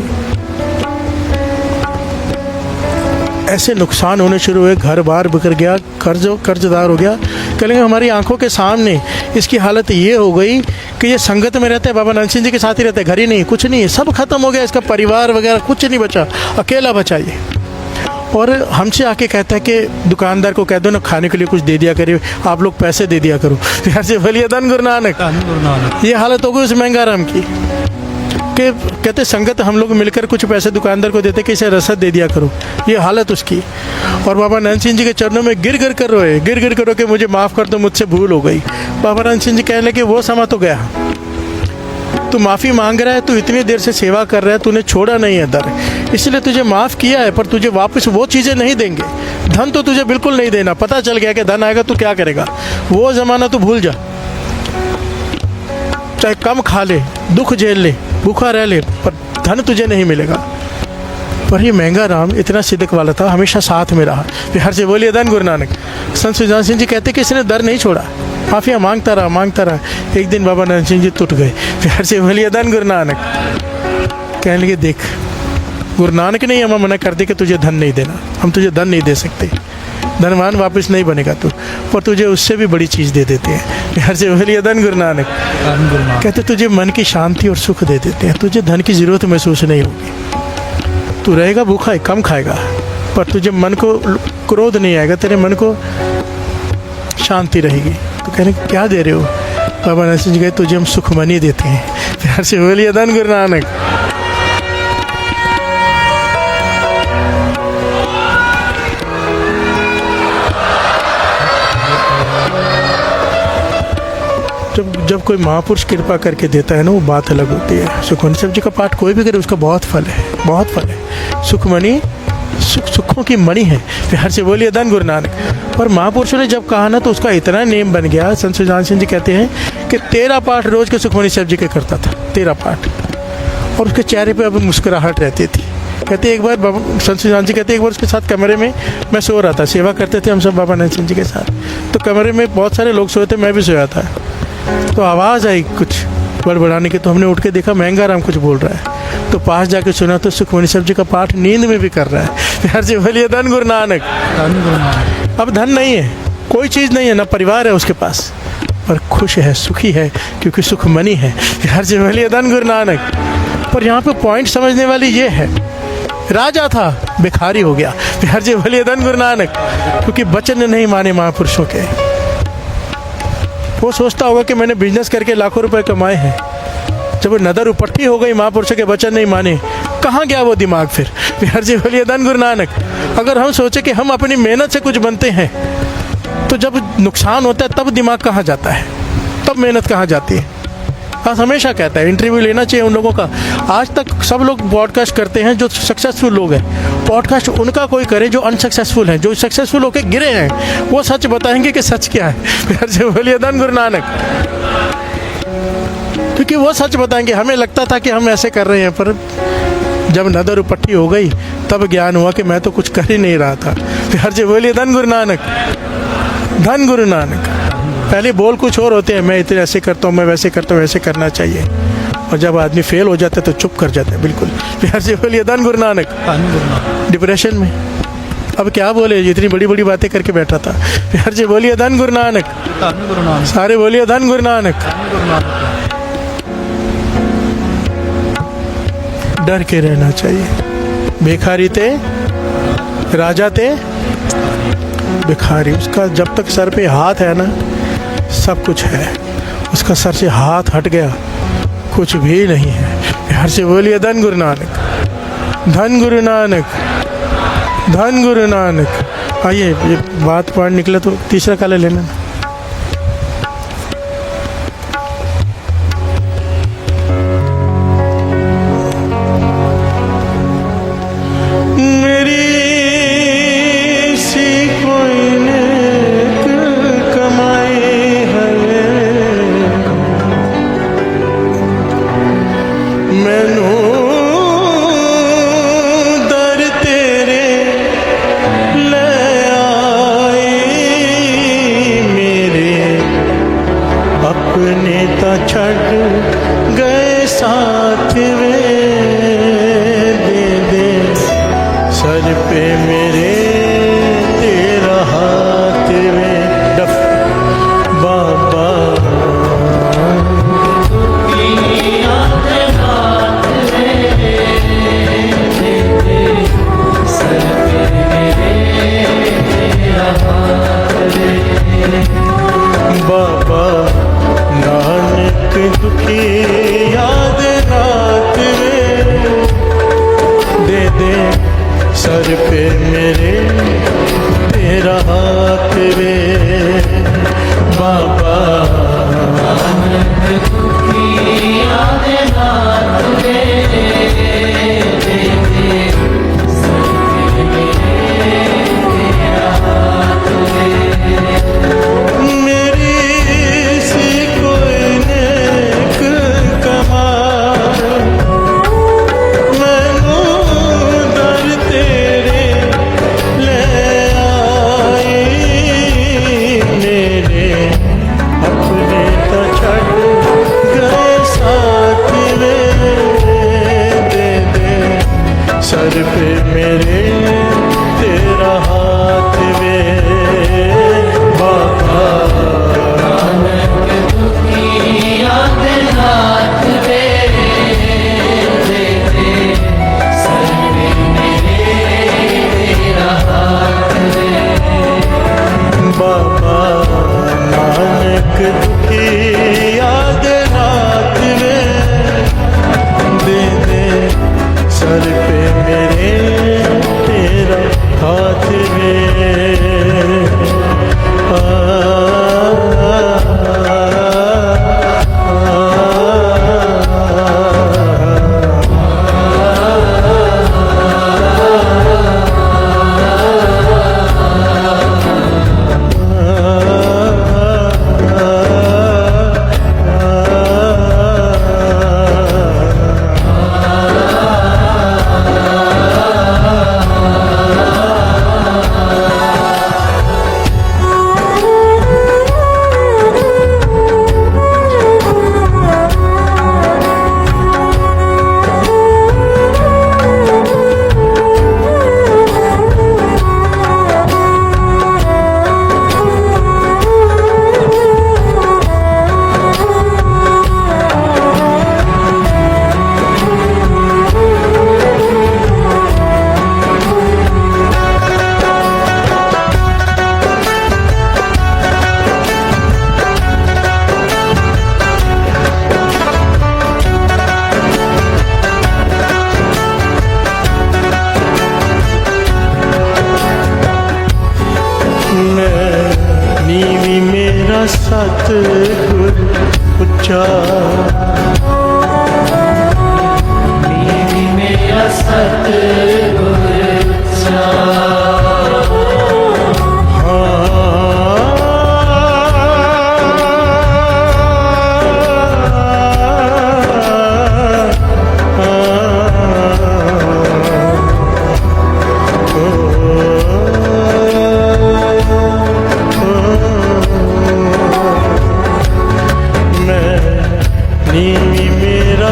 ऐसे नुकसान होने शुरू हुए, घर बार बिखर गया, कर्जदार हो गया। कहेंगे हमारी आंखों के सामने इसकी हालत ये हो गई कि ये संगत में रहते हैं, बाबा नंद सिंह जी के साथ ही रहते हैं, घर ही नहीं, कुछ नहीं है, सब खत्म हो गया, इसका परिवार वगैरह कुछ नहीं बचा, अकेला बचा ये। और हमसे आके कहता है कि दुकानदार को कह दो ना खाने के लिए कुछ दे दिया करिए, आप लोग पैसे दे दिया करो। प्यार से बोलिए धन गुरु नानक। धन गुरु नानक। ये हालत हो गई उस महंगाराम की कि कहते संगत हम लोग मिलकर कुछ पैसे दुकानदार को देते कि इसे रसद दे दिया करो, ये हालत उसकी। और बाबा नंद सिंह जी के चरणों में गिर गिर कर रोए, गिर गिर कर रो के मुझे माफ़ कर दो, मुझसे भूल हो गई। बाबा नंद सिंह जी कहने लगे वो समा तो गया, तू माफ़ी मांग रहा है, तू इतनी देर से सेवा कर रहा है, तूने छोड़ा नहीं है दर, इसलिए तुझे माफ़ किया है, पर तुझे वापस वो चीज़ें नहीं देंगे। धन तो तुझे बिल्कुल नहीं देना, पता चल गया कि धन आएगा तो क्या करेगा, वो ज़माना तू भूल जा, चाहे कम खा ले, दुख झेल ले, भूखा रह ले, पर धन तुझे नहीं मिलेगा। पर ये महंगाराम इतना सिद्क वाला था, हमेशा साथ में रहा। बिहार से बोलिए धन गुरु नानक। संत सुजान सिंह जी कहते कि इसने दर नहीं छोड़ा, माफिया मांगता रहा। एक दिन बाबा नंद सिंह जी टूट गए। बिहार से बोलिए धन गुरु नानक। कहने लगे देख, गुरु नानक ने हमें मना कर दिया कि तुझे धन नहीं देना, हम तुझे धन नहीं दे सकते, धनवान वापस नहीं बनेगा तू, पर तुझे उससे भी बड़ी चीज़ दे देते हैं। बिहार से बोलिए धन गुरु नानक। कहते तुझे मन की शांति और सुख दे देते हैं, तुझे धन की ज़रूरत महसूस नहीं होगी, तू रहेगा भूखा, कम खाएगा, पर तुझे मन को क्रोध नहीं आएगा, तेरे मन को शांति रहेगी। तो कहने क्या दे रहे हो? बाबा नंद सिंह जी कहे तुझे हम सुखमनी देते हैं। प्यार से बोलिए धन गुरु नानक। जब कोई महापुरुष कृपा करके देता है ना, वो बात अलग होती है। सुखमनी साहब जी का पाठ कोई भी करे उसका बहुत फल है, बहुत फल है। सुखमनी सुखों की मणि है। प्यार से बोलिए धन गुरु नानक। और महापुरुषों ने जब कहा ना तो उसका इतना नेम बन गया। संत सुजान सिंह जी कहते हैं कि 13 पाठ रोज के सुखमनी साहब जी के करता था, 13 पाठ, और उसके चेहरे पे अब मुस्कुराहट रहती थी। कहते एक बार संत सुजान जी कहते एक बार उसके साथ कमरे में मैं सो रहा था, सेवा करते थे हम सब बाबा नंद सिंह जी के साथ, तो कमरे में बहुत सारे लोग सोए थे, मैं भी सोया था। तो आवाज़ आई कुछ बड़बड़ाने की, तो हमने उठ के देखा महंगा राम कुछ बोल रहा है। तो पास जाके सुना तो सुखमनी साहब जी का पाठ नींद में भी कर रहा है। प्यार से बोलिए धन गुरु नानक। धन गुरु नानक। अब धन नहीं है, कोई चीज़ नहीं है, ना परिवार है उसके पास, पर खुश है, सुखी है, क्योंकि सुखमनी है। प्यार से बोलिए धन गुरु नानक। पर यहाँ पे पॉइंट समझने वाली ये है, राजा था भिखारी हो गया। प्यार से बोलिए धन गुरु नानक, क्योंकि वचन नहीं माने महापुरुषों के। वो सोचता होगा कि मैंने बिजनेस करके लाखों रुपए कमाए हैं, जब नदर उपट्टी हो गई, महापुरुषों के वचन नहीं माने, कहाँ गया वो दिमाग फिर। प्यार से बोलिए धन गुरु नानक। अगर हम सोचे कि हम अपनी मेहनत से कुछ बनते हैं, तो जब नुकसान होता है तब दिमाग कहाँ जाता है, तब मेहनत कहाँ जाती है। बस हमेशा कहता है इंटरव्यू लेना चाहिए उन लोगों का। आज तक सब लोग पॉडकास्ट करते हैं जो सक्सेसफुल लोग हैं, पॉडकास्ट उनका कोई करे जो अनसक्सेसफुल हैं। जो सक्सेसफुल होकर गिरे हैं वो सच बताएंगे कि सच क्या है। प्यार से बोलिए धन गुरु नानक। क्योंकि वो सच बताएंगे, हमें लगता था कि हम ऐसे कर रहे हैं, पर जब नदर उपट्टी हो गई तब ज्ञान हुआ कि मैं तो कुछ कर ही नहीं रहा था। प्यार से बोलिए धन गुरु नानक। धन गुरु नानक। पहले बोल कुछ और होते हैं, मैं इतने ऐसे करता हूँ, मैं वैसे करता हूँ, वैसे करना चाहिए, और जब आदमी फेल हो जाता है तो चुप कर जाता है बिल्कुल। प्यार से बोलिए धन गुरु नानक। धन गुरु नानक। डिप्रेशन में अब क्या बोले, इतनी बड़ी बड़ी बातें करके बैठा था। प्यार से बोलिए धन गुरु नानक। धन गुरु नानक। सारे बोलिए धन गुरु नानक। धन गुरु नानक। डर के रहना चाहिए। भिखारी थे, राजा थे, भिखारी। उसका जब तक सर पे हाथ है ना सब कुछ है, उसका सर से हाथ हट गया कुछ भी नहीं है। प्यार से बोलिए धन गुरु नानक। धन गुरु नानक। धन गुरु नानक। आइए ये बात पॉइंट निकले तो तीसरा काले लेना।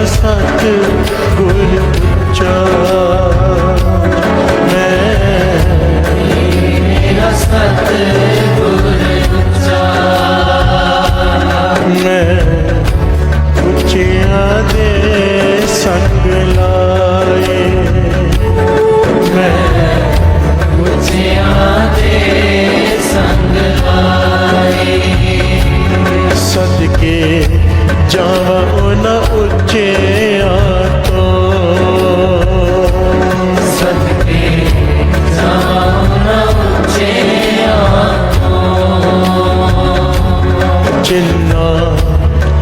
सत गुर उच्चा मेरा सत गुर उच्चा मैं उच्चिया दे संग लाए मैं उच्चिया दे संग लाए सदके जावा न उच्चे तो सदके जावा न उच्चे जिन्ना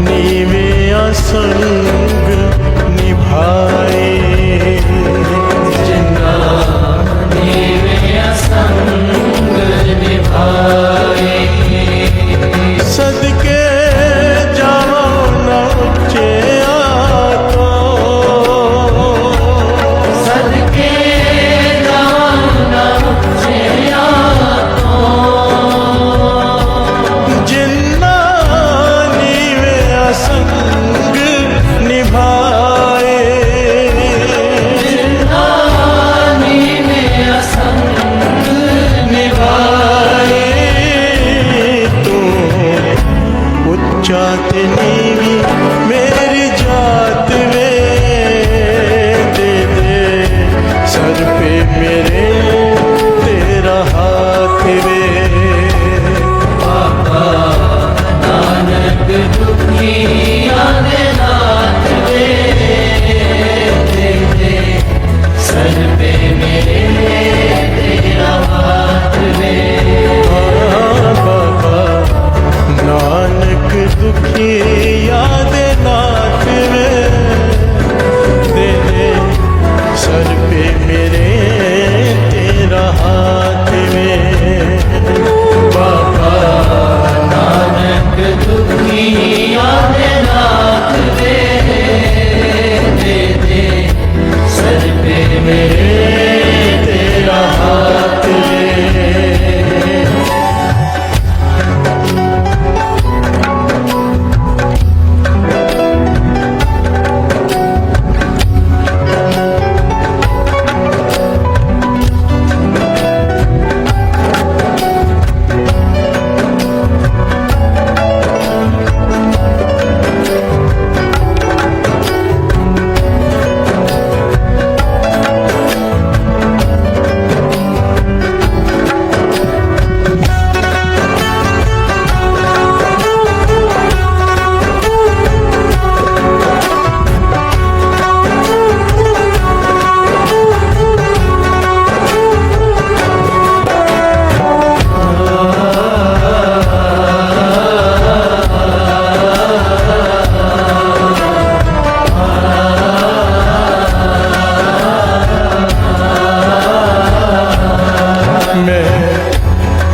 नीवे संग निभाए जिन्ना नीवे संग निभाए सदके जाओ न उच्चे तो सदके जाओ न उच्चे तो जिन्ना नीवे संग निभाए जिन्ना नीवे संग निभाए जात नीवी मेरी जात वे दे दे सर पे मेरे तेरा हाथ वे बाबा नानक दुखिया दे नाथ वे दे दे सर पे मेरे तेरा हाथ वे बाबा नानक दुखी याद नाथ वे दे दे सर पे मेरे तेरा हाथ में बाबा नानक दुखी याद नाथ वे दे दे सर पे मेरे तेरा हाथ में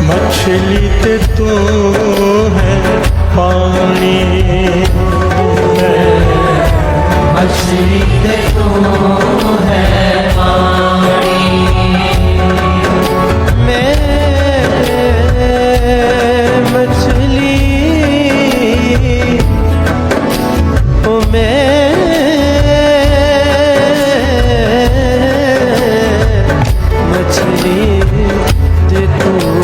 मछली ते तू है पानी मछली ते तू है पानी मैं मछली ओ मैं मछली ते तू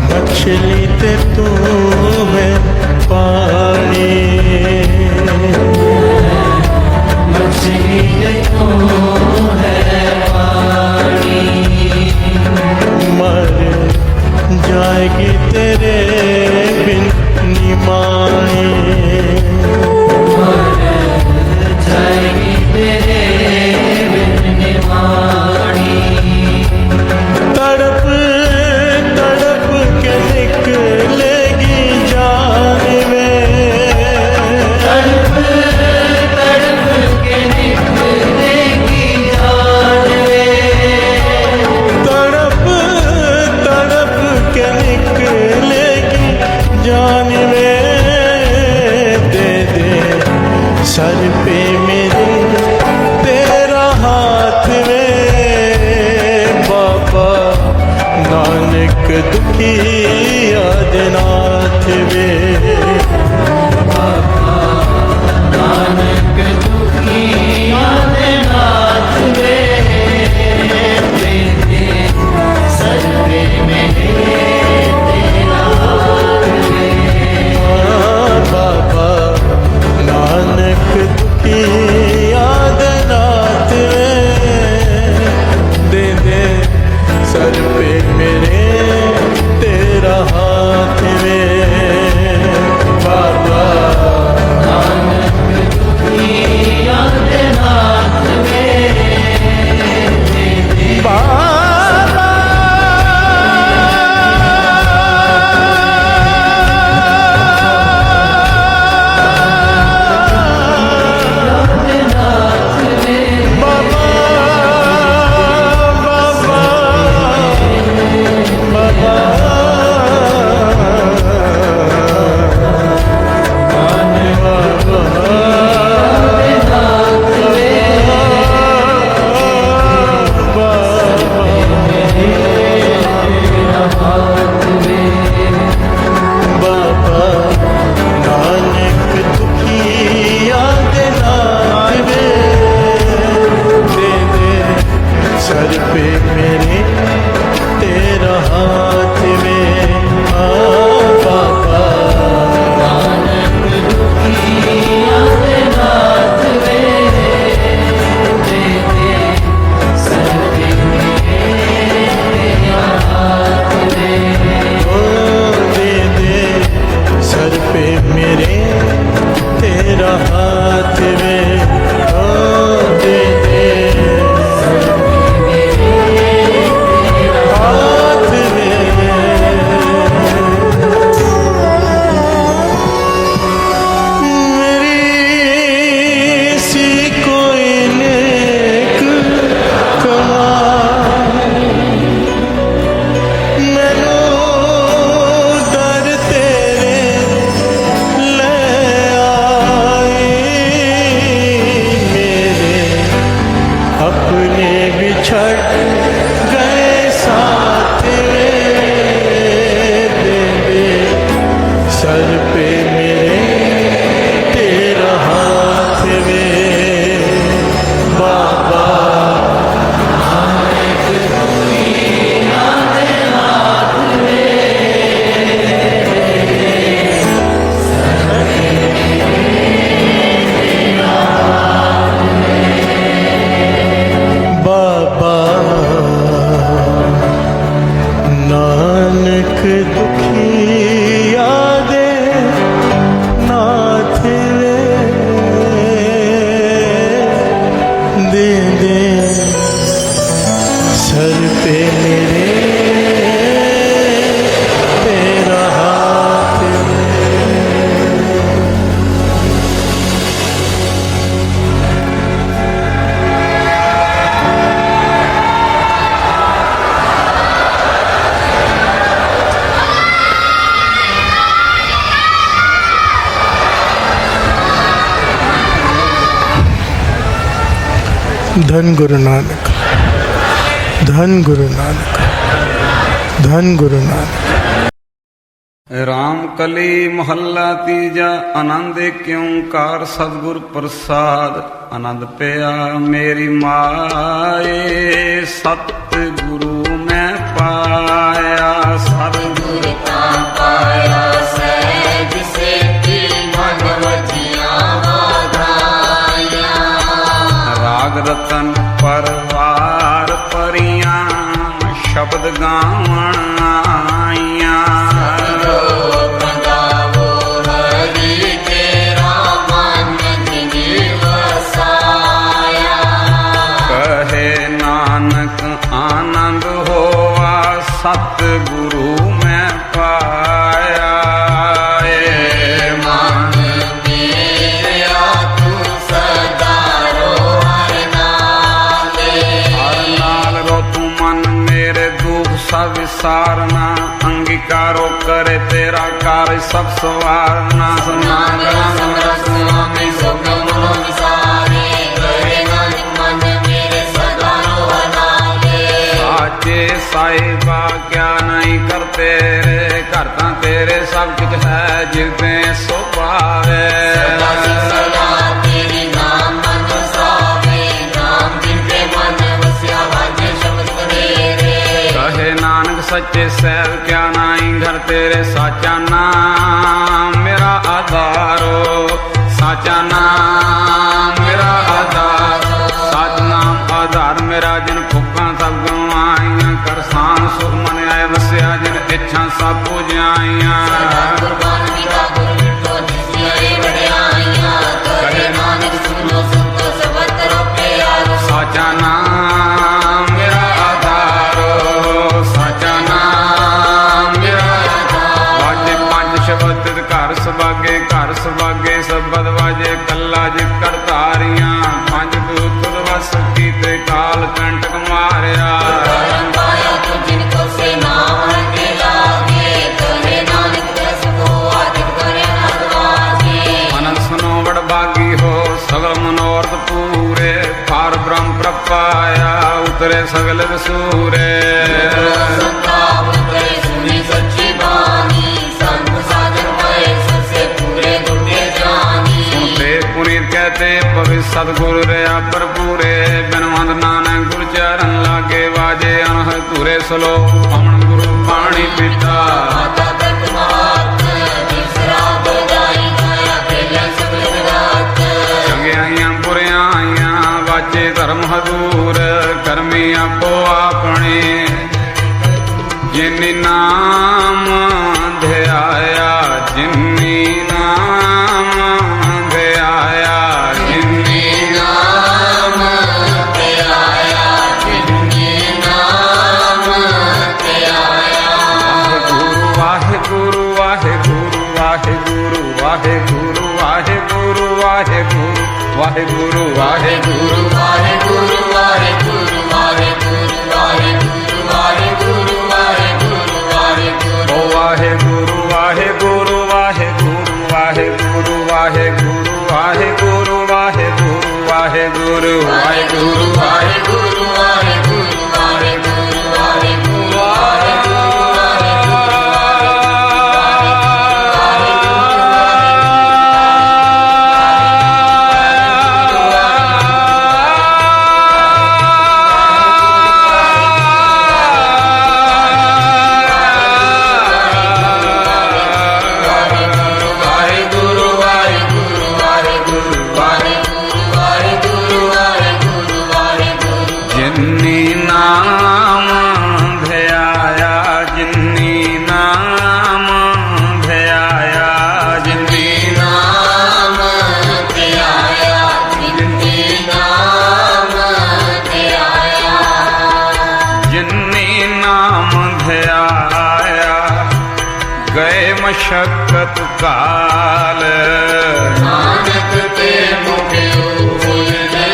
मछली ते तू है पानी मछली ते तू है पानी मर जाएगी तेरे बिन निमाए सर पे मेरे तेरा हाथ वे बाबा नानक दुखी आदिनाथ वे नानक दुखी आदिनाथ वे तेरे सर पे मेरे तेरा हाथ वे बाबा नानक दुखी आदिनाथ वे दे दे सर पे मेरे तेरा हाथ वे बाबा नानक दुखी आदिनाथ वे बाबा सर पे मेरे तेरा हाथ में बाबा नानक दुखी आदिनाथ वे तेरे सर पे मेरे तेरा हाथ वे दे दे सर पे मेरे तेरा हाथ में दे दे हाथ में मेरी सी कोई नेक कमा मैनू दर तेरे ले आई मेरे अपने बिछड़ गए साथ वे दे दे सर पे मेरे तेरा हाथ वे बाबा बाबा नानक दुखी आदे नाथ वे दे दे सर पे मेरे तेरा हाथ धन गुरु नानक धन गुरु नानक धन गुरु नानक राम कली महला तीजा आनंद क्यों कार सतगुर प्रसाद आनंद पिया मेरी माए सतगुरु मैं पाया सतगुरु का पाया सहज से मन वजिया राग रतन परवार परियां शब्द गावण आईयां कहे नानक आनंद होवा सतगुरु मैं पाया ए मन मेरा तू सदा रो हर नाल रो तू मन मेरे दुख सब विसारना अंगीकारो करे तेरा कार्य सब सवारना सब कुछ है जिलते सो पावे सदा तेरी नाम मन सावे नाम जिनके मन वस्या वाजे शब्द मेरे कहे नानक सच्चे सैव क्या नाई घर तेरे साचा नाम मेरा आधारो साचा नाम मेरा आधार साच नाम आधार मेरा जिन फुका सब गवाइया कर शान सुख मन आए वस्या जिन इच्छा सब पूजाइया कुर्बान पिता गुरु मिठो जिसियारे बढ़ाइया कहे नानक सुनो संतो सबतरो प्यारो साचा नाम मेरा आधारो साचा नाम मेरा वाजे पंज शब्द घर सबागे सबद वाजे कल्ला जित कर तारियां पंज दूत वस कीते काल कंटक मारिया पाया तो जिनको से नाम के लागे कहे नानक दस को आदित करे नदवाजे मन सुनो बड़ बागी हो सगल मनोरथ पूरे पार ब्रह्म प्रपाया उतरे सगल सूरे संताप करे सुनी सच्ची बानी संत साधन पाए सबसे पूरे दुटे जानी सुनते पुनीत कहते पवित्र सतगुरु रे पर पूरे बिनवंत नानक गुरु चरण लागे वाजे अनह तुरे सलो पवन गुरु पानी पिता माता तक मात तीसरा बजाई माया पहले सब जगत चंगियाइयां बुरियाइयां वाचे धर्म हदूर करमी आपो अपने जिन्नी नाम ध्याया जिन्नी नाम ध्याया जिन्नी नाम ते आया जिनके नाम ते आया वाहे गुरु वाहे गुरु वाहे गुरु वाहे गुरु वाहे गुरु वाहे गुरु वाहे गुरु वाहे गुरु वाहे गुरु वाहे गुरु वाहे गुरु वाहे गुरु वाहे गुरु वाहे गुरु वाहे गुरु ओ वाहे गुरु वाहे गुरु वाहे गुरु वाहे गुरु वाहे गुरु वाहे गुरु वाहे गुरु वाहे गुरु वाहे गुरु वाहे गुरु वाहे गुरु वाहे गुरु वाहे गुरु वाहे जिन्नी नाम ध्याया जिन्नी नाम ध्याया जिन्नी नाम ते आया जिनके नाम ते आया जिन्नी नाम ध्याया गए मशक्कत काल नानक ते मुखे फूल दे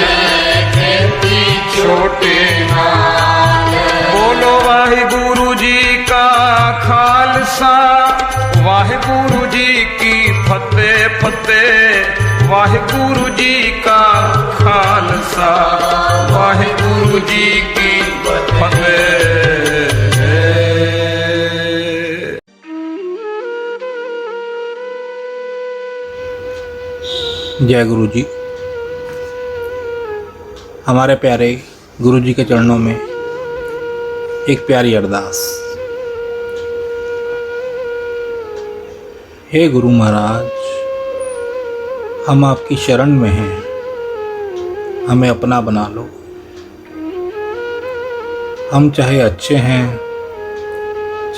खेती छोटे नाल बोलो वाहिगुरु जी का खालसा वाहिगुरु जी की फतेह फतेह वाहिगुरु जी का खालसा वाहिगुरु जी की फतेह जय गुरु जी। हमारे प्यारे गुरु जी के चरणों में एक प्यारी अरदास। हे गुरु महाराज, हम आपकी शरण में हैं, हमें अपना बना लो। हम चाहे अच्छे हैं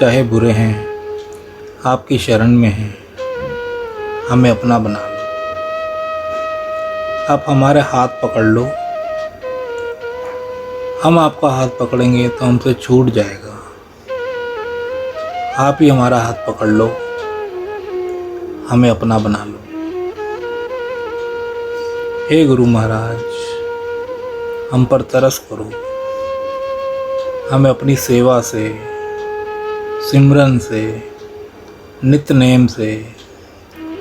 चाहे बुरे हैं, आपकी शरण में हैं, हमें अपना बना लो। आप हमारे हाथ पकड़ लो, हम आपका हाथ पकड़ेंगे तो हमसे छूट जाएगा। आप ही हमारा हाथ पकड़ लो, हमें अपना बना लो। हे गुरु महाराज, हम पर तरस करो, हमें अपनी सेवा से, सिमरन से, नित्य नेम से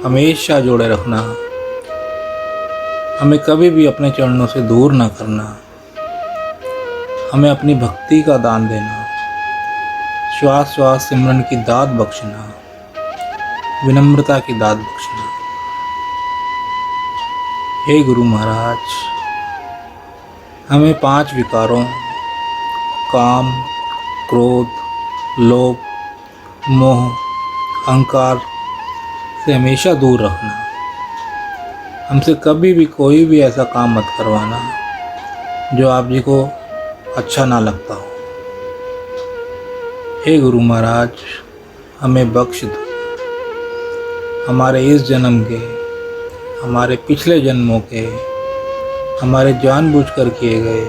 हमेशा जोड़े रखना। हमें कभी भी अपने चरणों से दूर ना करना। हमें अपनी भक्ति का दान देना, श्वास श्वास सिमरन की दात बख्शना। विनम्रता की दात बख्शना। हे गुरु महाराज, हमें 5 विकारों काम, क्रोध, लोभ, मोह, अहंकार से हमेशा दूर रखना। हमसे कभी भी कोई भी ऐसा काम मत करवाना जो आप जी को अच्छा ना लगता हो। हे गुरु महाराज, हमें बख्श दो। हमारे इस जन्म के, हमारे पिछले जन्मों के, हमारे जानबूझकर किए गए,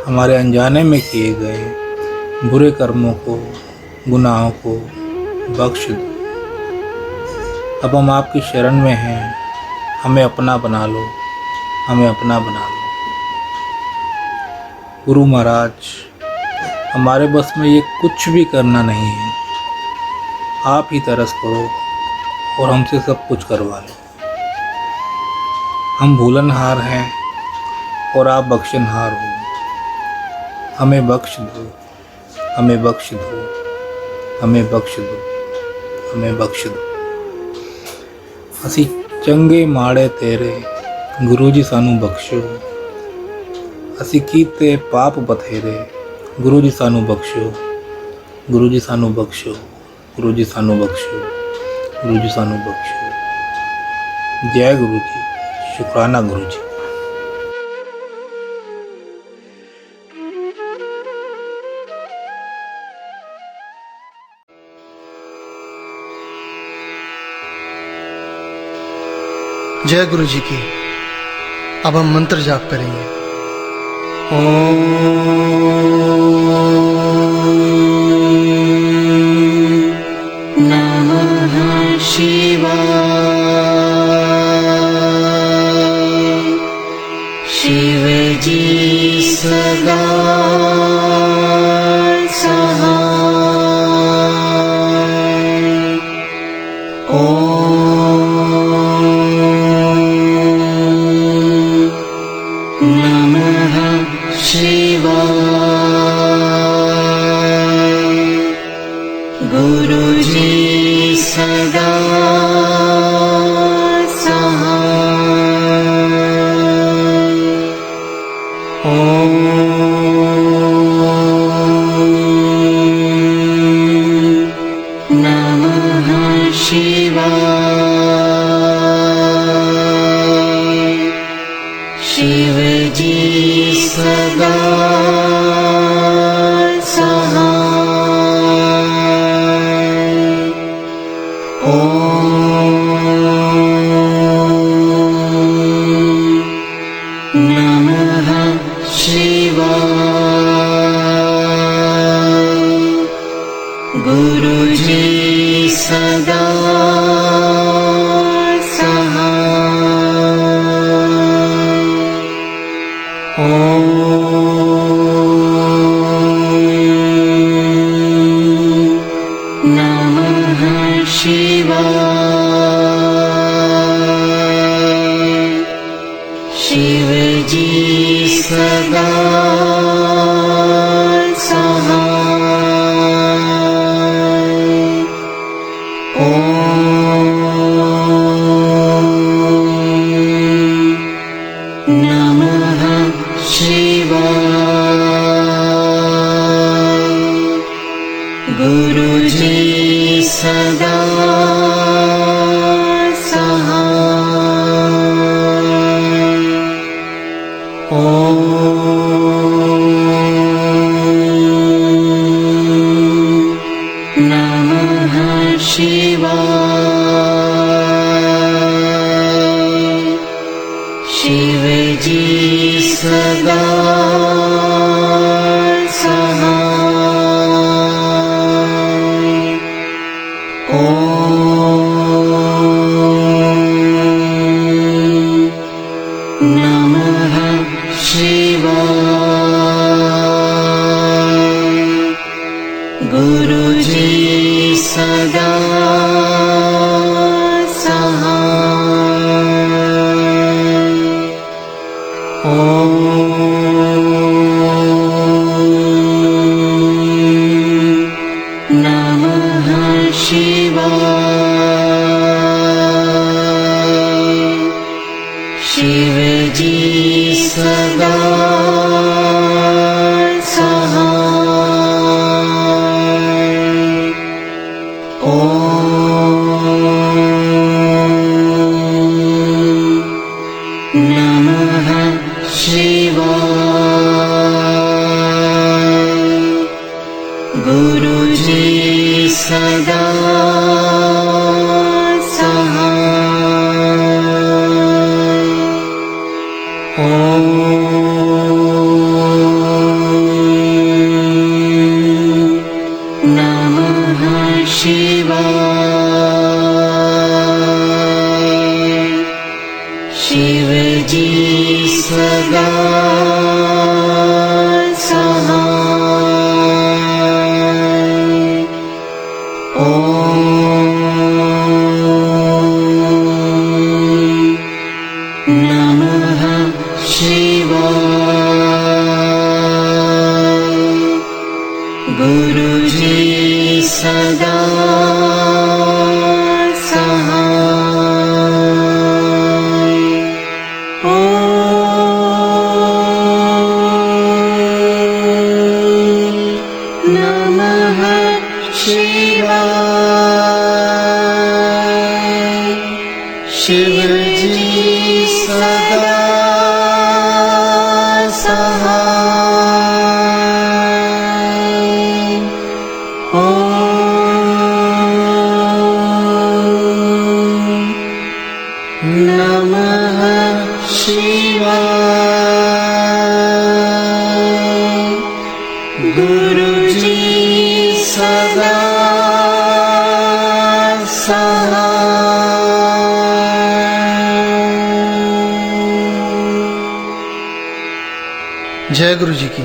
हमारे अनजाने में किए गए बुरे कर्मों को, गुनाहों को बख्श दो। अब हम आपकी शरण में हैं, हमें अपना बना लो, हमें अपना बना लो। गुरु महाराज, हमारे बस में ये कुछ भी करना नहीं है, आप ही तरस करो और हमसे सब कुछ करवा लो। हम भूलनहार हैं और आप बख्शनहार हो। हमें बख्श दो, हमें बख्श दो, हमें बख्श दो, हमें बख्श दो। असी चंगे माड़े तेरे गुरु जी सानू बख्शो। असी कीते पाप बथेरे गुरु जी सानू बख्शो। गुरु जी सानू बख्शो, गुरु जी सानू बख्शो, गुरु जी सानू बख्शो। जय गुरु जी, शुक्राना गुरु जी। जय गुरु जी की। अब हम मंत्र जाप करेंगे। नमः शिवाय। शिव जी सदा सहाय। नमः शिवाय। गुरु जी सदा सहाय। नमः शिवाय। शिव जी सदा नमः शिवाय। गुरु जी सदा नमः शिवाय। शिव जी सदा नमः शिवाय। गुरु जी सदा नमः शिवाय। शिव जी सदा नमः शिवाय। गुरु जी सदा नमः शिवाय। शिव जी सदा सहाय। ॐ नमः शिवाय। गुरुजी सदा सहाय। ॐ नमः शिवाय। शिवजी सदा सहाय। ॐ नमः शिवाय। गुरुजी सदा सहाय। ॐ नमः शिवाय। शिवजी सदा सहाय। ॐ नमः शिवाय। गुरुजी सदा सहाय। जय गुरु जी की।